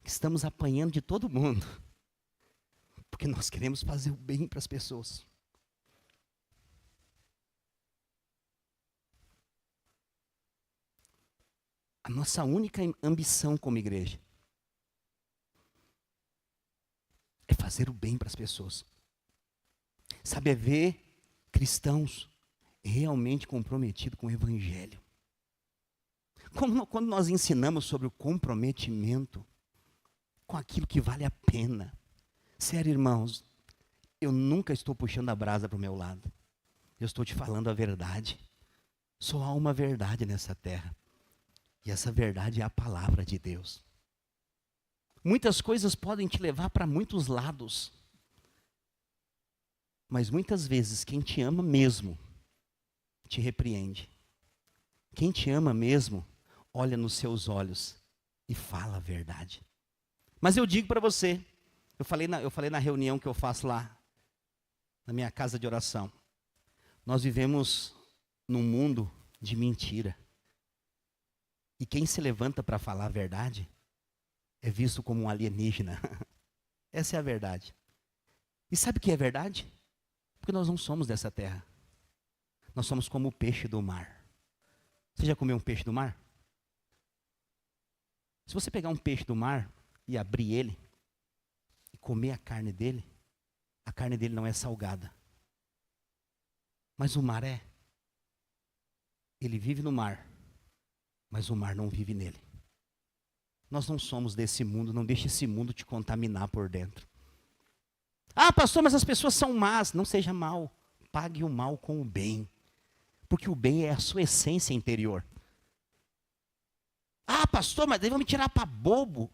Speaker 1: que estamos apanhando de todo mundo, porque nós queremos fazer o bem para as pessoas. A nossa única ambição como igreja é fazer o bem para as pessoas. Sabe, é ver cristãos realmente comprometidos com o evangelho. Quando nós ensinamos sobre o comprometimento com aquilo que vale a pena. Sério, irmãos, eu nunca estou puxando a brasa para o meu lado. Eu estou te falando a verdade. Só há uma verdade nessa terra. E essa verdade é a palavra de Deus. Muitas coisas podem te levar para muitos lados. Mas muitas vezes quem te ama mesmo te repreende. Quem te ama mesmo olha nos seus olhos e fala a verdade. Mas eu digo para você, eu falei na reunião que eu faço lá, na minha casa de oração. Nós vivemos num mundo de mentira. E quem se levanta para falar a verdade é visto como um alienígena. Essa é a verdade. E sabe o que é verdade? Porque nós não somos dessa terra. Nós somos como o peixe do mar. Você já comeu um peixe do mar? Se você pegar um peixe do mar e abrir ele, e comer a carne dele não é salgada. Mas o mar é. Ele vive no mar, mas o mar não vive nele. Nós não somos desse mundo, não deixe esse mundo te contaminar por dentro. Ah, pastor, mas as pessoas são más. Não seja mal, pague o mal com o bem. Porque o bem é a sua essência interior. Ah, pastor, mas daí vão me tirar para bobo.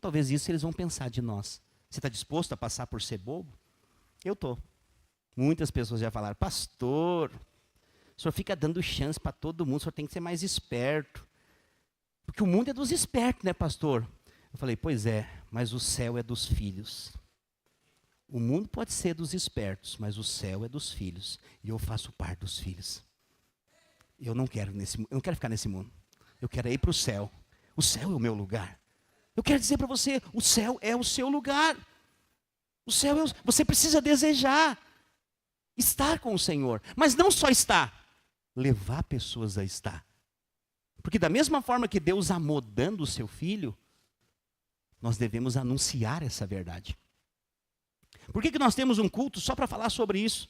Speaker 1: Talvez isso eles vão pensar de nós. Você está disposto a passar por ser bobo? Eu estou. Muitas pessoas já falaram, pastor, o senhor fica dando chance para todo mundo, o senhor tem que ser mais esperto. Porque o mundo é dos espertos, né, pastor? Eu falei, pois é, mas o céu é dos filhos. O mundo pode ser dos espertos, mas o céu é dos filhos. E eu faço parte dos filhos. Eu não quero ficar nesse mundo. Eu quero ir para o céu. O céu é o meu lugar. Eu quero dizer para você, o céu é o seu lugar. O céu você precisa desejar estar com o Senhor. Mas não só estar, levar pessoas a estar. Porque da mesma forma que Deus amou dando o seu filho, nós devemos anunciar essa verdade. Por que nós temos um culto só para falar sobre isso?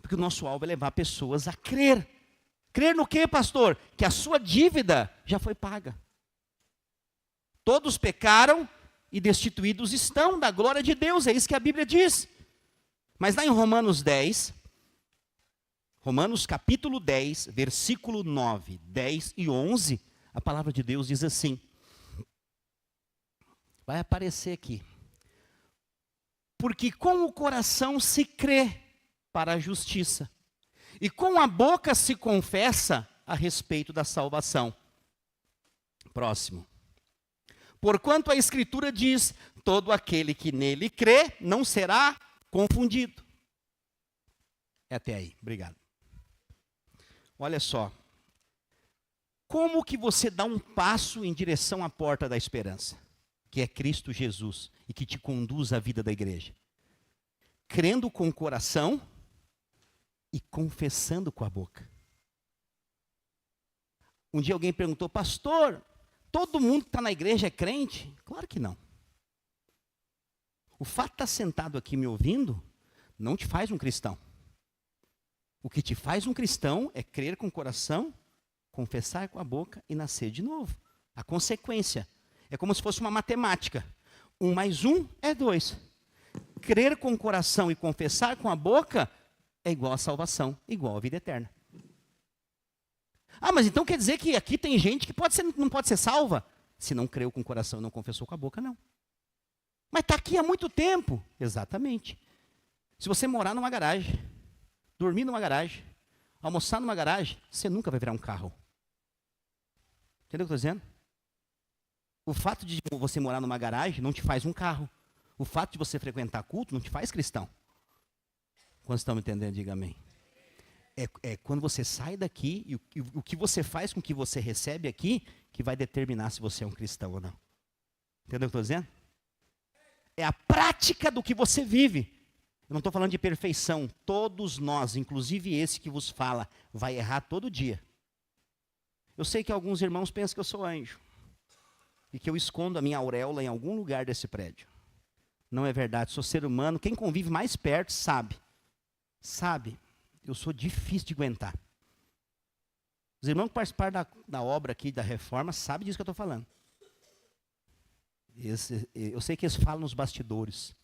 Speaker 1: Porque o nosso alvo é levar pessoas a crer. Crer no quê, pastor? Que a sua dívida já foi paga. Todos pecaram e destituídos estão da glória de Deus. É isso que a Bíblia diz. Mas lá em Romanos 10, Romanos capítulo 10, versículo 9, 10 e 11, a palavra de Deus diz assim. Vai aparecer aqui. Porque com o coração se crê para a justiça, e com a boca se confessa a respeito da salvação. Próximo. Porquanto a Escritura diz, todo aquele que nele crê não será confundido. É até aí, obrigado. Olha só, Como que você dá um passo em direção à porta da esperança, que é Cristo Jesus, e que te conduz à vida da igreja? Crendo com o coração e confessando com a boca. Um dia alguém perguntou: pastor, todo mundo que está na igreja é crente? Claro que não. O fato de estar sentado aqui me ouvindo não te faz um cristão. O que te faz um cristão é crer com o coração, confessar com a boca e nascer de novo. A consequência é como se fosse uma matemática. 1 mais 1 é 2. Crer com o coração e confessar com a boca é igual a salvação, igual a vida eterna. Ah, mas então quer dizer que aqui tem gente que não pode ser salva? Se não creu com o coração e não confessou com a boca, não. Mas está aqui há muito tempo. Exatamente. Se você morar numa garagem, dormir numa garagem, almoçar numa garagem, você nunca vai virar um carro. Entendeu o que eu estou dizendo? O fato de você morar numa garagem não te faz um carro. O fato de você frequentar culto não te faz cristão. Quantos estão me entendendo? Diga amém. É quando você sai daqui e o que você faz com o que você recebe aqui que vai determinar se você é um cristão ou não. Entendeu o que eu estou dizendo? É a prática do que você vive. Eu não estou falando de perfeição. Todos nós, inclusive esse que vos fala, vai errar todo dia. Eu sei que alguns irmãos pensam que eu sou anjo. E que eu escondo a minha auréola em algum lugar desse prédio. Não é verdade. Sou ser humano. Quem convive mais perto sabe. Sabe. Eu sou difícil de aguentar. Os irmãos que participaram da obra aqui, da reforma, sabem disso que eu estou falando. Eu sei que eles falam nos bastidores.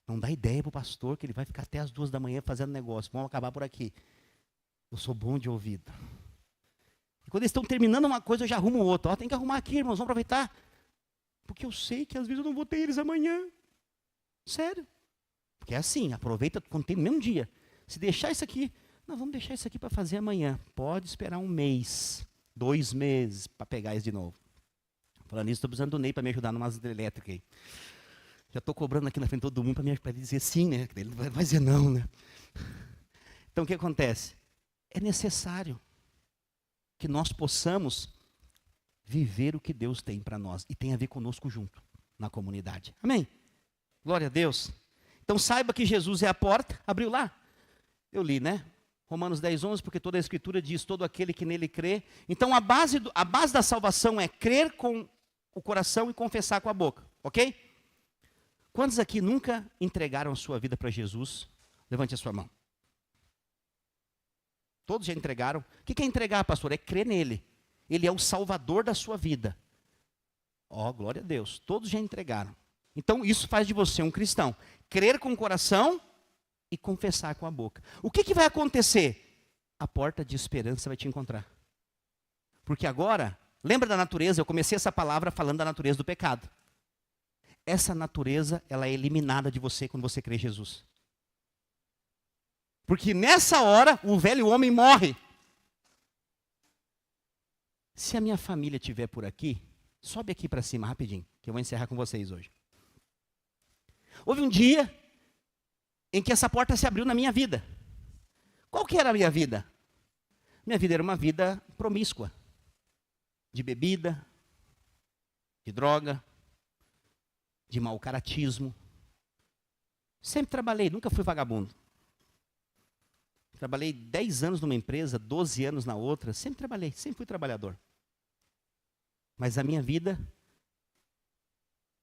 Speaker 1: Não dá ideia para o pastor que ele vai ficar até as 2 da manhã fazendo negócio. Vamos acabar por aqui. Eu sou bom de ouvido. E quando eles estão terminando uma coisa, eu já arrumo outra. Ó, tem que arrumar aqui, irmãos, vamos aproveitar. Porque eu sei que às vezes eu não vou ter eles amanhã. Sério. Porque é assim, aproveita quando tem no mesmo dia. Se deixar isso aqui, não, vamos deixar isso aqui para fazer amanhã. Pode esperar 1 mês, 2 meses para pegar isso de novo. Falando nisso, estou precisando do Ney para me ajudar numa elétrica aí. Já estou cobrando aqui na frente de todo mundo para ele dizer sim, né? Ele não vai dizer não, né? Então o que acontece? É necessário que nós possamos viver o que Deus tem para nós. E tem a ver conosco junto, na comunidade. Amém? Glória a Deus. Então saiba que Jesus é a porta. Abriu lá? Eu li, né? Romanos 10:11, porque toda a Escritura diz, todo aquele que nele crê. Então a base da salvação é crer com o coração e confessar com a boca. Ok? Quantos aqui nunca entregaram a sua vida para Jesus? Levante a sua mão. Todos já entregaram. O que é entregar, pastor? É crer nele. Ele é o salvador da sua vida. Ó, glória a Deus. Todos já entregaram. Então isso faz de você um cristão. Crer com o coração e confessar com a boca. O que vai acontecer? A porta de esperança vai te encontrar. Porque agora, lembra da natureza? Eu comecei essa palavra falando da natureza do pecado. Essa natureza, ela é eliminada de você quando você crê em Jesus. Porque nessa hora, o velho homem morre. Se a minha família estiver por aqui, sobe aqui para cima rapidinho, que eu vou encerrar com vocês hoje. Houve um dia em que essa porta se abriu na minha vida. Qual que era a minha vida? Minha vida era uma vida promíscua. De bebida, de droga, de mau caratismo. Sempre trabalhei, nunca fui vagabundo. Trabalhei 10 anos numa empresa, 12 anos na outra. Sempre trabalhei, sempre fui trabalhador. Mas a minha vida,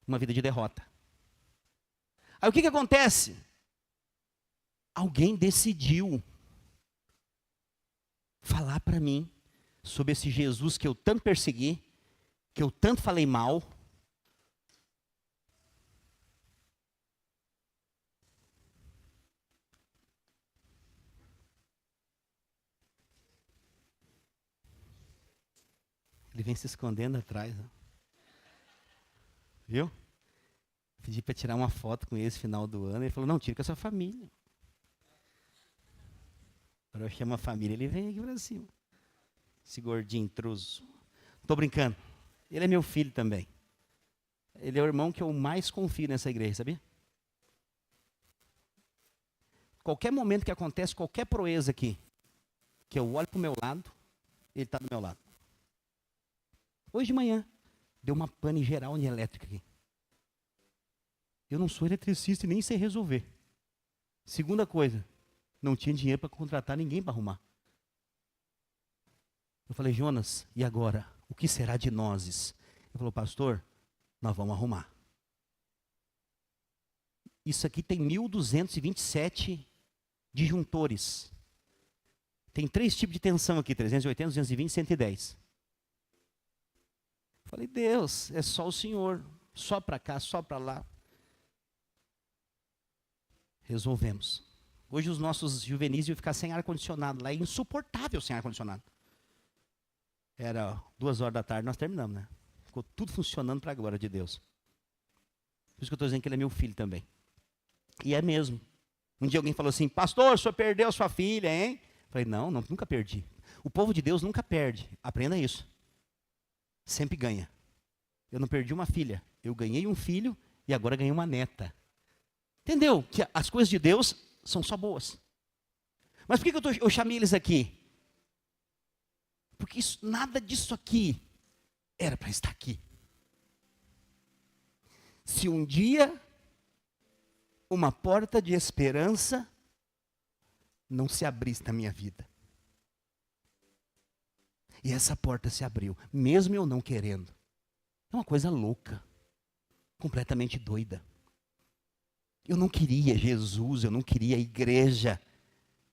Speaker 1: uma vida de derrota. Aí o que acontece? Alguém decidiu falar para mim sobre esse Jesus que eu tanto persegui, que eu tanto falei mal. Ele vem se escondendo atrás. Ó. Viu? Pedi para tirar uma foto com ele esse final do ano. Ele falou, não, tira com a sua família. Agora eu chamo a família, ele vem aqui para cima. Esse gordinho intruso. Estou brincando. Ele é meu filho também. Ele é o irmão que eu mais confio nessa igreja, sabia? Qualquer momento que acontece, qualquer proeza aqui, que eu olho para o meu lado, ele está do meu lado. Hoje de manhã, deu uma pane geral de elétrica aqui. Eu não sou eletricista e nem sei resolver. Segunda coisa, não tinha dinheiro para contratar ninguém para arrumar. Eu falei, Jonas, e agora? O que será de nós? Ele falou, pastor, nós vamos arrumar. Isso aqui tem 1.227 disjuntores. Tem 3 tipos de tensão aqui, 380, 220 e 110. Eu falei, Deus, é só o Senhor. Só para cá, só para lá. Resolvemos. Hoje os nossos juvenis iam ficar sem ar-condicionado. Lá é insuportável sem ar-condicionado. Era 2h da tarde, nós terminamos, né? Ficou tudo funcionando para a glória de Deus. Por isso que eu estou dizendo que ele é meu filho também. E é mesmo. Um dia alguém falou assim, pastor, o senhor perdeu sua filha, hein? Eu falei, não, nunca perdi. O povo de Deus nunca perde. Aprenda isso. Sempre ganha. Eu não perdi uma filha. Eu ganhei um filho e agora ganhei uma neta. Entendeu? Que as coisas de Deus são só boas. Mas por que eu chamei eles aqui? Porque nada disso aqui era para estar aqui. Se um dia uma porta de esperança não se abrisse na minha vida. E essa porta se abriu, mesmo eu não querendo. É uma coisa louca, completamente doida. Eu não queria Jesus, eu não queria a igreja.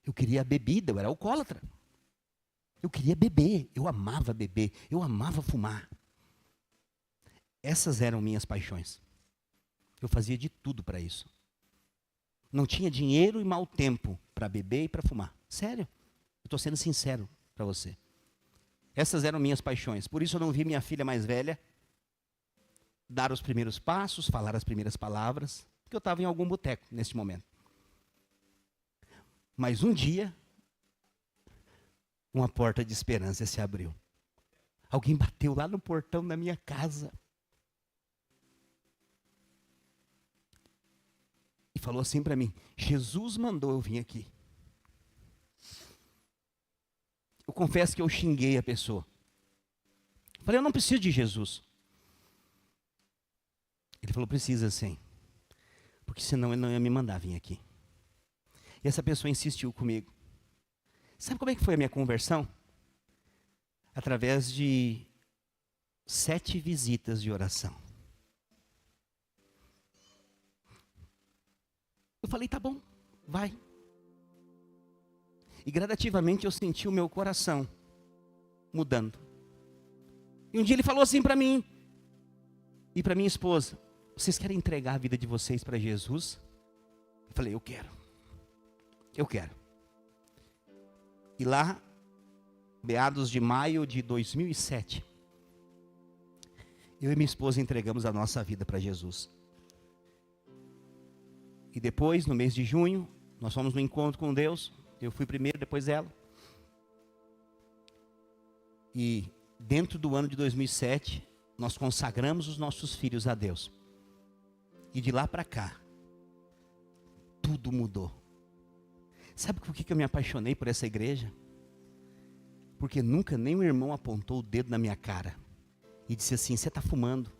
Speaker 1: Eu queria a bebida, eu era alcoólatra. Eu queria beber, eu amava beber, eu amava fumar. Essas eram minhas paixões. Eu fazia de tudo para isso. Não tinha dinheiro e mau tempo para beber e para fumar. Sério, eu estou sendo sincero para você. Essas eram minhas paixões. Por isso eu não vi minha filha mais velha dar os primeiros passos, falar as primeiras palavras, porque eu estava em algum boteco nesse momento. Mas um dia, uma porta de esperança se abriu. Alguém bateu lá no portão da minha casa. E falou assim para mim, Jesus mandou eu vir aqui. Eu confesso que eu xinguei a pessoa. Falei, eu não preciso de Jesus. Ele falou, precisa sim. Porque senão ele não ia me mandar vir aqui. E essa pessoa insistiu comigo. Sabe como é que foi a minha conversão? Através de 7 visitas de oração. Eu falei, tá bom, vai. E gradativamente eu senti o meu coração mudando. E um dia ele falou assim para mim e para minha esposa, vocês querem entregar a vida de vocês para Jesus? Eu falei, eu quero. Eu quero. E lá, meados de maio de 2007, eu e minha esposa entregamos a nossa vida para Jesus. E depois, no mês de junho, nós fomos no encontro com Deus. Eu fui primeiro, depois ela. E dentro do ano de 2007, nós consagramos os nossos filhos a Deus. E de lá para cá, tudo mudou. Sabe por que eu me apaixonei por essa igreja? Porque nunca nem o irmão apontou o dedo na minha cara e disse assim, você está fumando,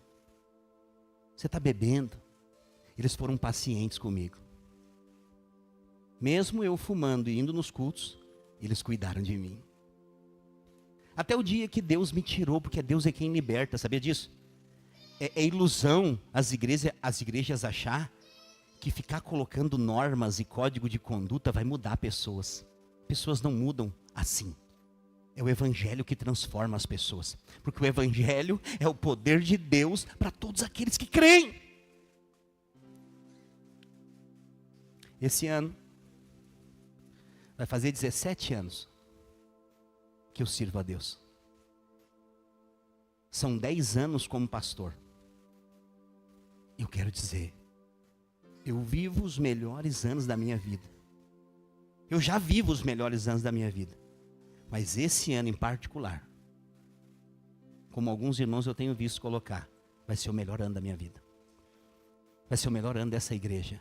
Speaker 1: você está bebendo. Eles foram pacientes comigo. Mesmo eu fumando e indo nos cultos, eles cuidaram de mim. Até o dia que Deus me tirou, porque Deus é quem liberta, sabia disso? É ilusão as igrejas achar que ficar colocando normas e código de conduta vai mudar pessoas. Pessoas não mudam assim. É o evangelho que transforma as pessoas. Porque o evangelho é o poder de Deus para todos aqueles que creem. Esse ano, vai fazer 17 anos que eu sirvo a Deus. São 10 anos como pastor. Eu quero dizer, eu vivo os melhores anos da minha vida. Eu já vivo os melhores anos da minha vida. Mas esse ano em particular, como alguns irmãos eu tenho visto colocar, vai ser o melhor ano da minha vida. Vai ser o melhor ano dessa igreja.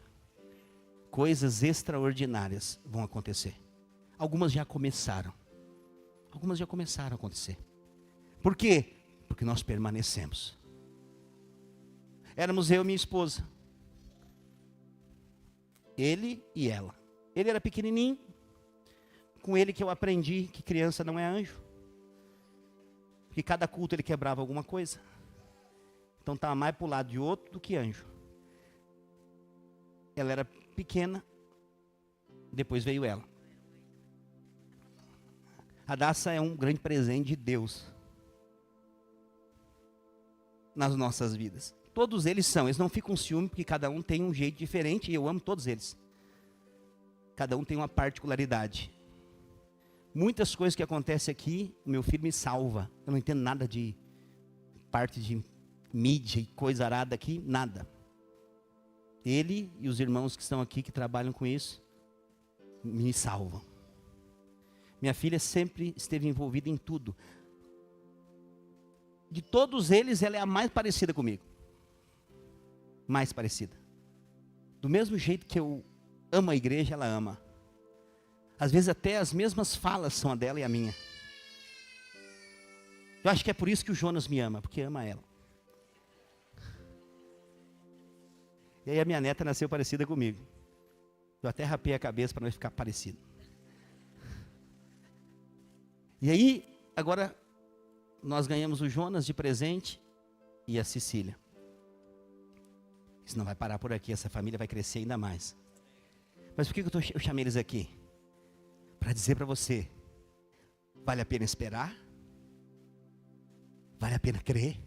Speaker 1: Coisas extraordinárias vão acontecer. Algumas já começaram. Algumas já começaram a acontecer. Por quê? Porque Porque nós permanecemos. Éramos eu e minha esposa. Ele e ela. Ele era pequenininho. Com ele que eu aprendi que criança não é anjo. Porque cada culto ele quebrava alguma coisa. Então estava mais para o lado de outro do que anjo. Ela era pequena. Depois veio ela. A Daça é um grande presente de Deus nas nossas vidas. Todos eles não ficam com ciúme, porque cada um tem um jeito diferente, e eu amo todos eles. Cada um tem uma particularidade. Muitas coisas que acontecem aqui, o meu filho me salva. Eu não entendo nada de parte de mídia e coisa arada aqui, nada. Ele e os irmãos que estão aqui, que trabalham com isso, me salvam. Minha filha sempre esteve envolvida em tudo. De todos eles, ela é a mais parecida comigo. Mais parecida. Do mesmo jeito que eu amo a igreja, ela ama. Às vezes até as mesmas falas são a dela e a minha. Eu acho que é por isso que o Jonas me ama, porque ama ela. E aí a minha neta nasceu parecida comigo. Eu até rapei a cabeça para não ficar parecido. E aí, agora, nós ganhamos o Jonas de presente e a Cecília. Isso não vai parar por aqui, essa família vai crescer ainda mais. Mas por que eu chamei eles aqui? Para dizer para você, vale a pena esperar? Vale a pena crer?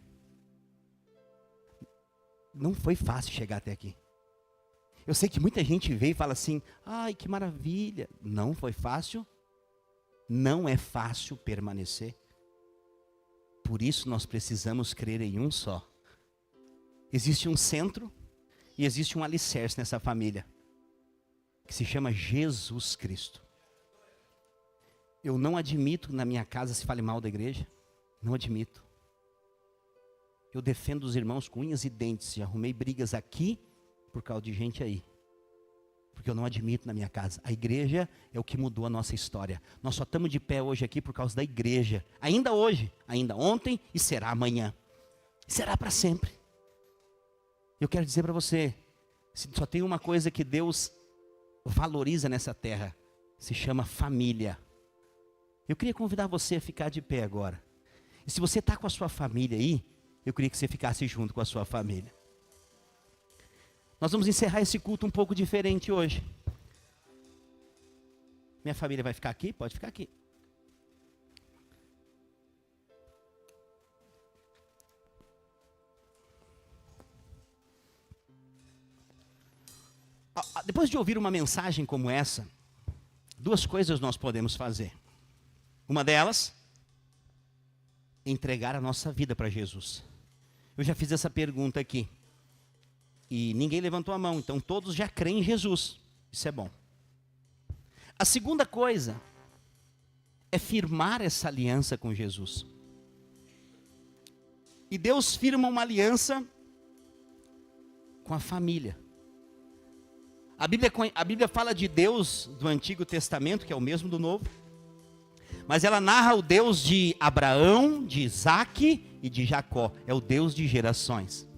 Speaker 1: Não foi fácil chegar até aqui. Eu sei que muita gente veio e fala assim, ai que maravilha. Não foi fácil. Não é fácil permanecer. Por isso nós precisamos crer em um só. Existe um centro e existe um alicerce nessa família, que se chama Jesus Cristo. Eu não admito que na minha casa se fale mal da igreja. Não admito. Eu defendo os irmãos com unhas e dentes. Já arrumei brigas aqui por causa de gente aí. Porque eu não admito na minha casa. A igreja é o que mudou a nossa história. Nós só estamos de pé hoje aqui por causa da igreja. Ainda hoje, ainda ontem e será amanhã. Será para sempre. Eu quero dizer para você, só tem uma coisa que Deus valoriza nessa terra. Se chama família. Eu queria convidar você a ficar de pé agora. E se você está com a sua família aí, eu queria que você ficasse junto com a sua família. Nós vamos encerrar esse culto um pouco diferente hoje. Minha família vai ficar aqui? Pode ficar aqui. Depois de ouvir uma mensagem como essa, duas coisas nós podemos fazer. Uma delas, entregar a nossa vida para Jesus. Eu já fiz essa pergunta aqui. E ninguém levantou a mão, então todos já creem em Jesus. Isso é bom. A segunda coisa é firmar essa aliança com Jesus. E Deus firma uma aliança com a família. A Bíblia fala de Deus do Antigo Testamento, que é o mesmo do Novo. Mas ela narra o Deus de Abraão, de Isaac e de Jacó. É o Deus de gerações.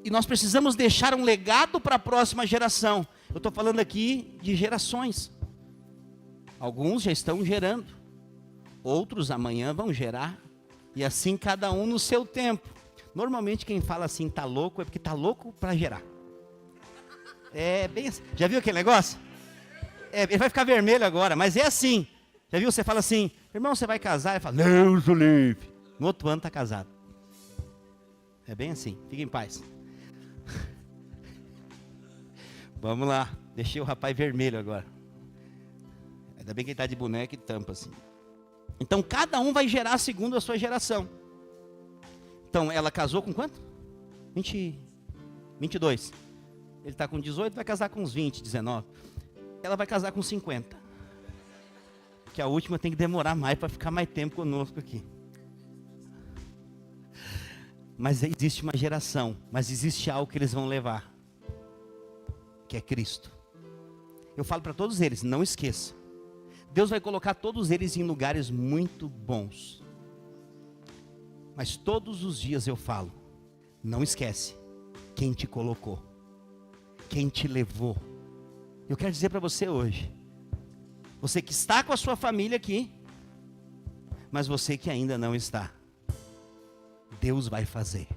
Speaker 1: E nós precisamos deixar um legado para a próxima geração. Eu estou falando aqui de gerações. Alguns já estão gerando. Outros amanhã vão gerar. E assim cada um no seu tempo. Normalmente quem fala assim, tá louco, é porque tá louco para gerar. É bem assim. Já viu aquele negócio? Ele vai ficar vermelho agora, mas é assim. Já viu? Você fala assim, irmão, você vai casar? Ele fala, não, sou livre. No outro ano está casado. É bem assim. Fique em paz. Vamos lá, deixei o rapaz vermelho agora. Ainda bem que ele está de boneca e tampa assim. Então cada um vai gerar segundo a sua geração. Então ela casou com quanto? 22. Ele está com 18, vai casar com uns 20, 19. Ela vai casar com 50. Porque a última tem que demorar mais para ficar mais tempo conosco aqui. Mas existe uma geração, mas existe algo que eles vão levar. Que é Cristo. Eu falo para todos eles, não esqueça. Deus vai colocar todos eles em lugares muito bons. Mas todos os dias eu falo, não esquece quem te colocou, quem te levou. Eu quero dizer para você hoje, você que está com a sua família aqui, mas você que ainda não está, Deus vai fazer.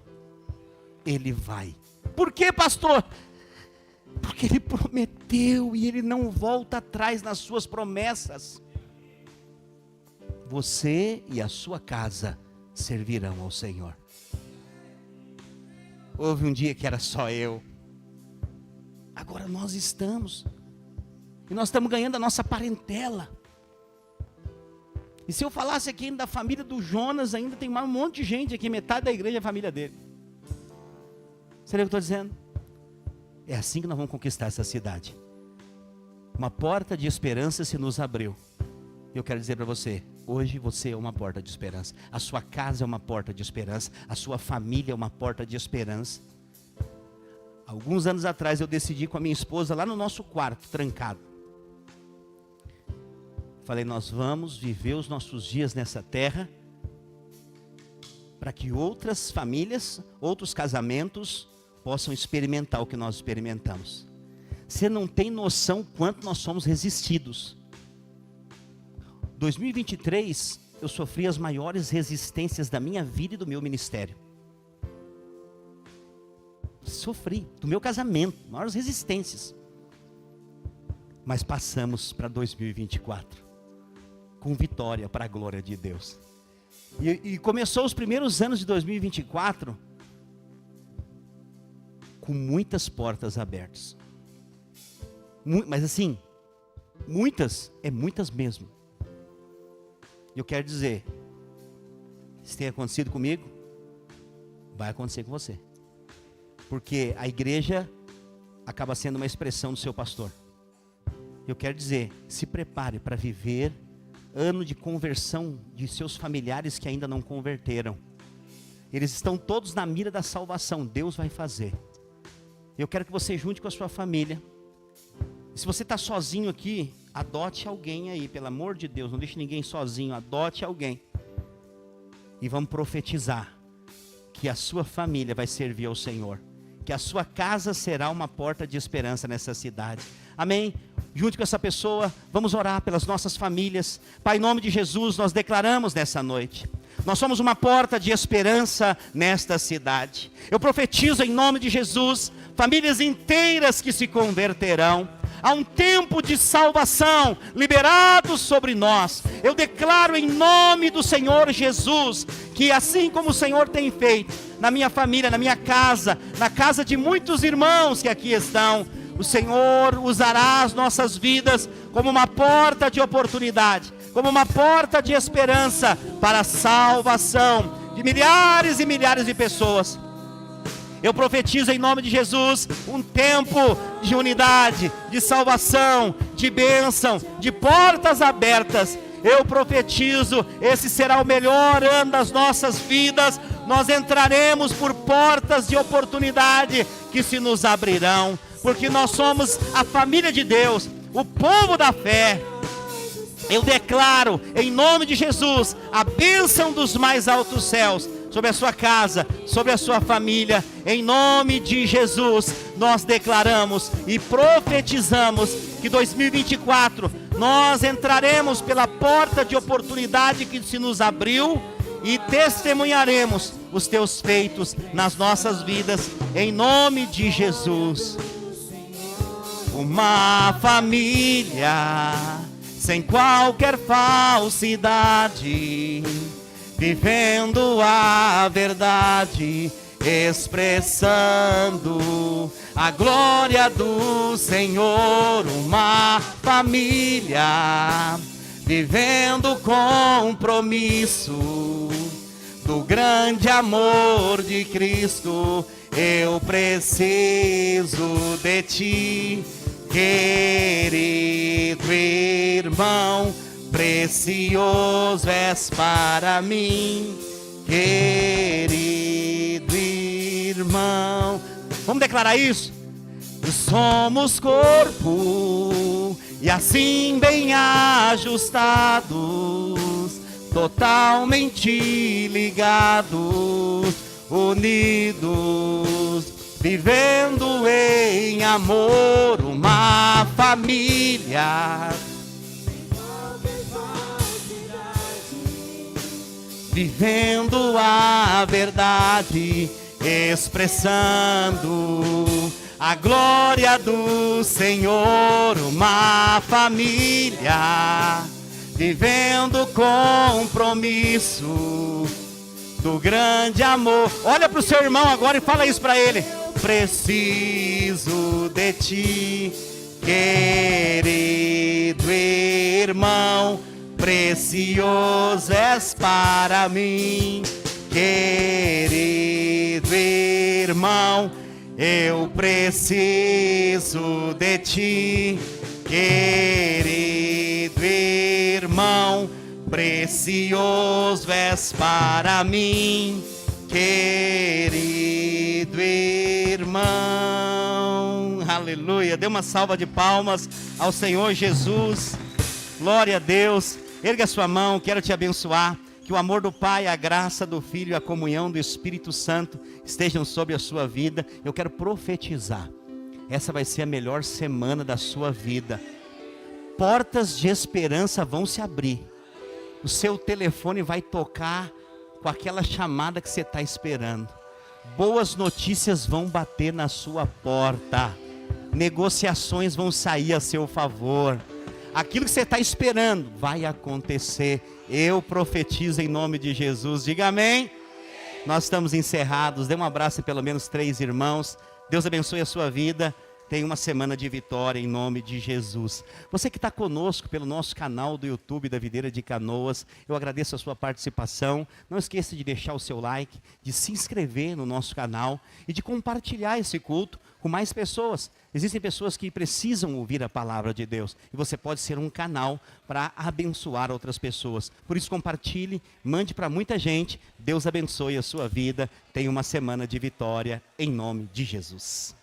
Speaker 1: Ele vai. Por quê, pastor? Porque Ele prometeu e Ele não volta atrás nas suas promessas. Você e a sua casa servirão ao Senhor. Houve um dia que era só eu. Agora nós estamos. E nós estamos ganhando a nossa parentela. E se eu falasse aqui ainda da família do Jonas, ainda tem um monte de gente aqui, metade da igreja é a família dele. Você lembra o que eu estou dizendo? É assim que nós vamos conquistar essa cidade. Uma porta de esperança se nos abriu. Eu quero dizer para você, hoje você é uma porta de esperança. A sua casa é uma porta de esperança. A sua família é uma porta de esperança. Alguns anos atrás eu decidi com a minha esposa lá no nosso quarto, trancado. Falei, nós vamos viver os nossos dias nessa terra para que outras famílias, outros casamentos possam experimentar o que nós experimentamos. Você não tem noção quanto nós somos resistidos. 2023, eu sofri as maiores resistências da minha vida e do meu ministério. Sofri, do meu casamento, maiores resistências. Mas passamos para 2024, com vitória para a glória de Deus. E começou os primeiros anos de 2024, com muitas portas abertas. Mas assim, muitas mesmo. E eu quero dizer, se tem acontecido comigo, vai acontecer com você. Porque a igreja acaba sendo uma expressão do seu pastor. Eu quero dizer, se prepare para viver ano de conversão de seus familiares que ainda não converteram. Eles estão todos na mira da salvação, Deus vai fazer. Eu quero que você junte com a sua família. Se você está sozinho aqui, adote alguém aí, pelo amor de Deus, não deixe ninguém sozinho, adote alguém. E vamos profetizar que a sua família vai servir ao Senhor, que a sua casa será uma porta de esperança nessa cidade. Amém? Junte com essa pessoa, vamos orar pelas nossas famílias. Pai, em nome de Jesus, nós declaramos nessa noite, nós somos uma porta de esperança nesta cidade. Eu profetizo em nome de Jesus, famílias inteiras que se converterão. Há um tempo de salvação liberado sobre nós. Eu declaro em nome do Senhor Jesus, que assim como o Senhor tem feito na minha família, na minha casa, na casa de muitos irmãos que aqui estão, o Senhor usará as nossas vidas como uma porta de oportunidade, como uma porta de esperança para a salvação de milhares e milhares de pessoas. Eu profetizo em nome de Jesus um tempo de unidade, de salvação, de bênção, de portas abertas. Eu profetizo, esse será o melhor ano das nossas vidas. Nós entraremos por portas de oportunidade que se nos abrirão, porque nós somos a família de Deus, o povo da fé. Eu declaro em nome de Jesus a bênção dos mais altos céus sobre a sua casa, sobre a sua família. Em nome de Jesus, nós declaramos e profetizamos que 2024 nós entraremos pela porta de oportunidade que se nos abriu e testemunharemos os teus feitos nas nossas vidas, em nome de Jesus. Uma família sem qualquer falsidade, vivendo a verdade, expressando a glória do Senhor. Uma família vivendo compromisso do grande amor de Cristo. Eu preciso de ti, querido irmão, precioso és para mim, querido irmão. Vamos declarar isso? Somos corpo e assim bem ajustados, totalmente ligados, unidos, vivendo em amor, uma família. Vivendo a verdade, expressando a glória do Senhor, uma família, vivendo compromisso do grande amor. Olha para o seu irmão agora e fala isso para ele. Preciso de ti, querido irmão, precioso és para mim, querido irmão, eu preciso de ti, querido irmão, precioso és para mim, querido irmão. Aleluia, dê uma salva de palmas ao Senhor Jesus. Glória a Deus. Erga a sua mão, quero te abençoar. Que o amor do Pai, a graça do Filho e a comunhão do Espírito Santo estejam sobre a sua vida. Eu quero profetizar. Essa vai ser a melhor semana da sua vida. Portas de esperança vão se abrir. O seu telefone vai tocar com aquela chamada que você está esperando. Boas notícias vão bater na sua porta. Negociações vão sair a seu favor. Aquilo que você está esperando vai acontecer. Eu profetizo em nome de Jesus. Diga amém. Nós estamos encerrados. Dê um abraço em pelo menos 3 irmãos. Deus abençoe a sua vida. Tenha uma semana de vitória em nome de Jesus. Você que está conosco pelo nosso canal do YouTube da Videira de Canoas, eu agradeço a sua participação. Não esqueça de deixar o seu like, de se inscrever no nosso canal e de compartilhar esse culto com mais pessoas. Existem pessoas que precisam ouvir a palavra de Deus e você pode ser um canal para abençoar outras pessoas. Por isso compartilhe, mande para muita gente. Deus abençoe a sua vida. Tenha uma semana de vitória em nome de Jesus.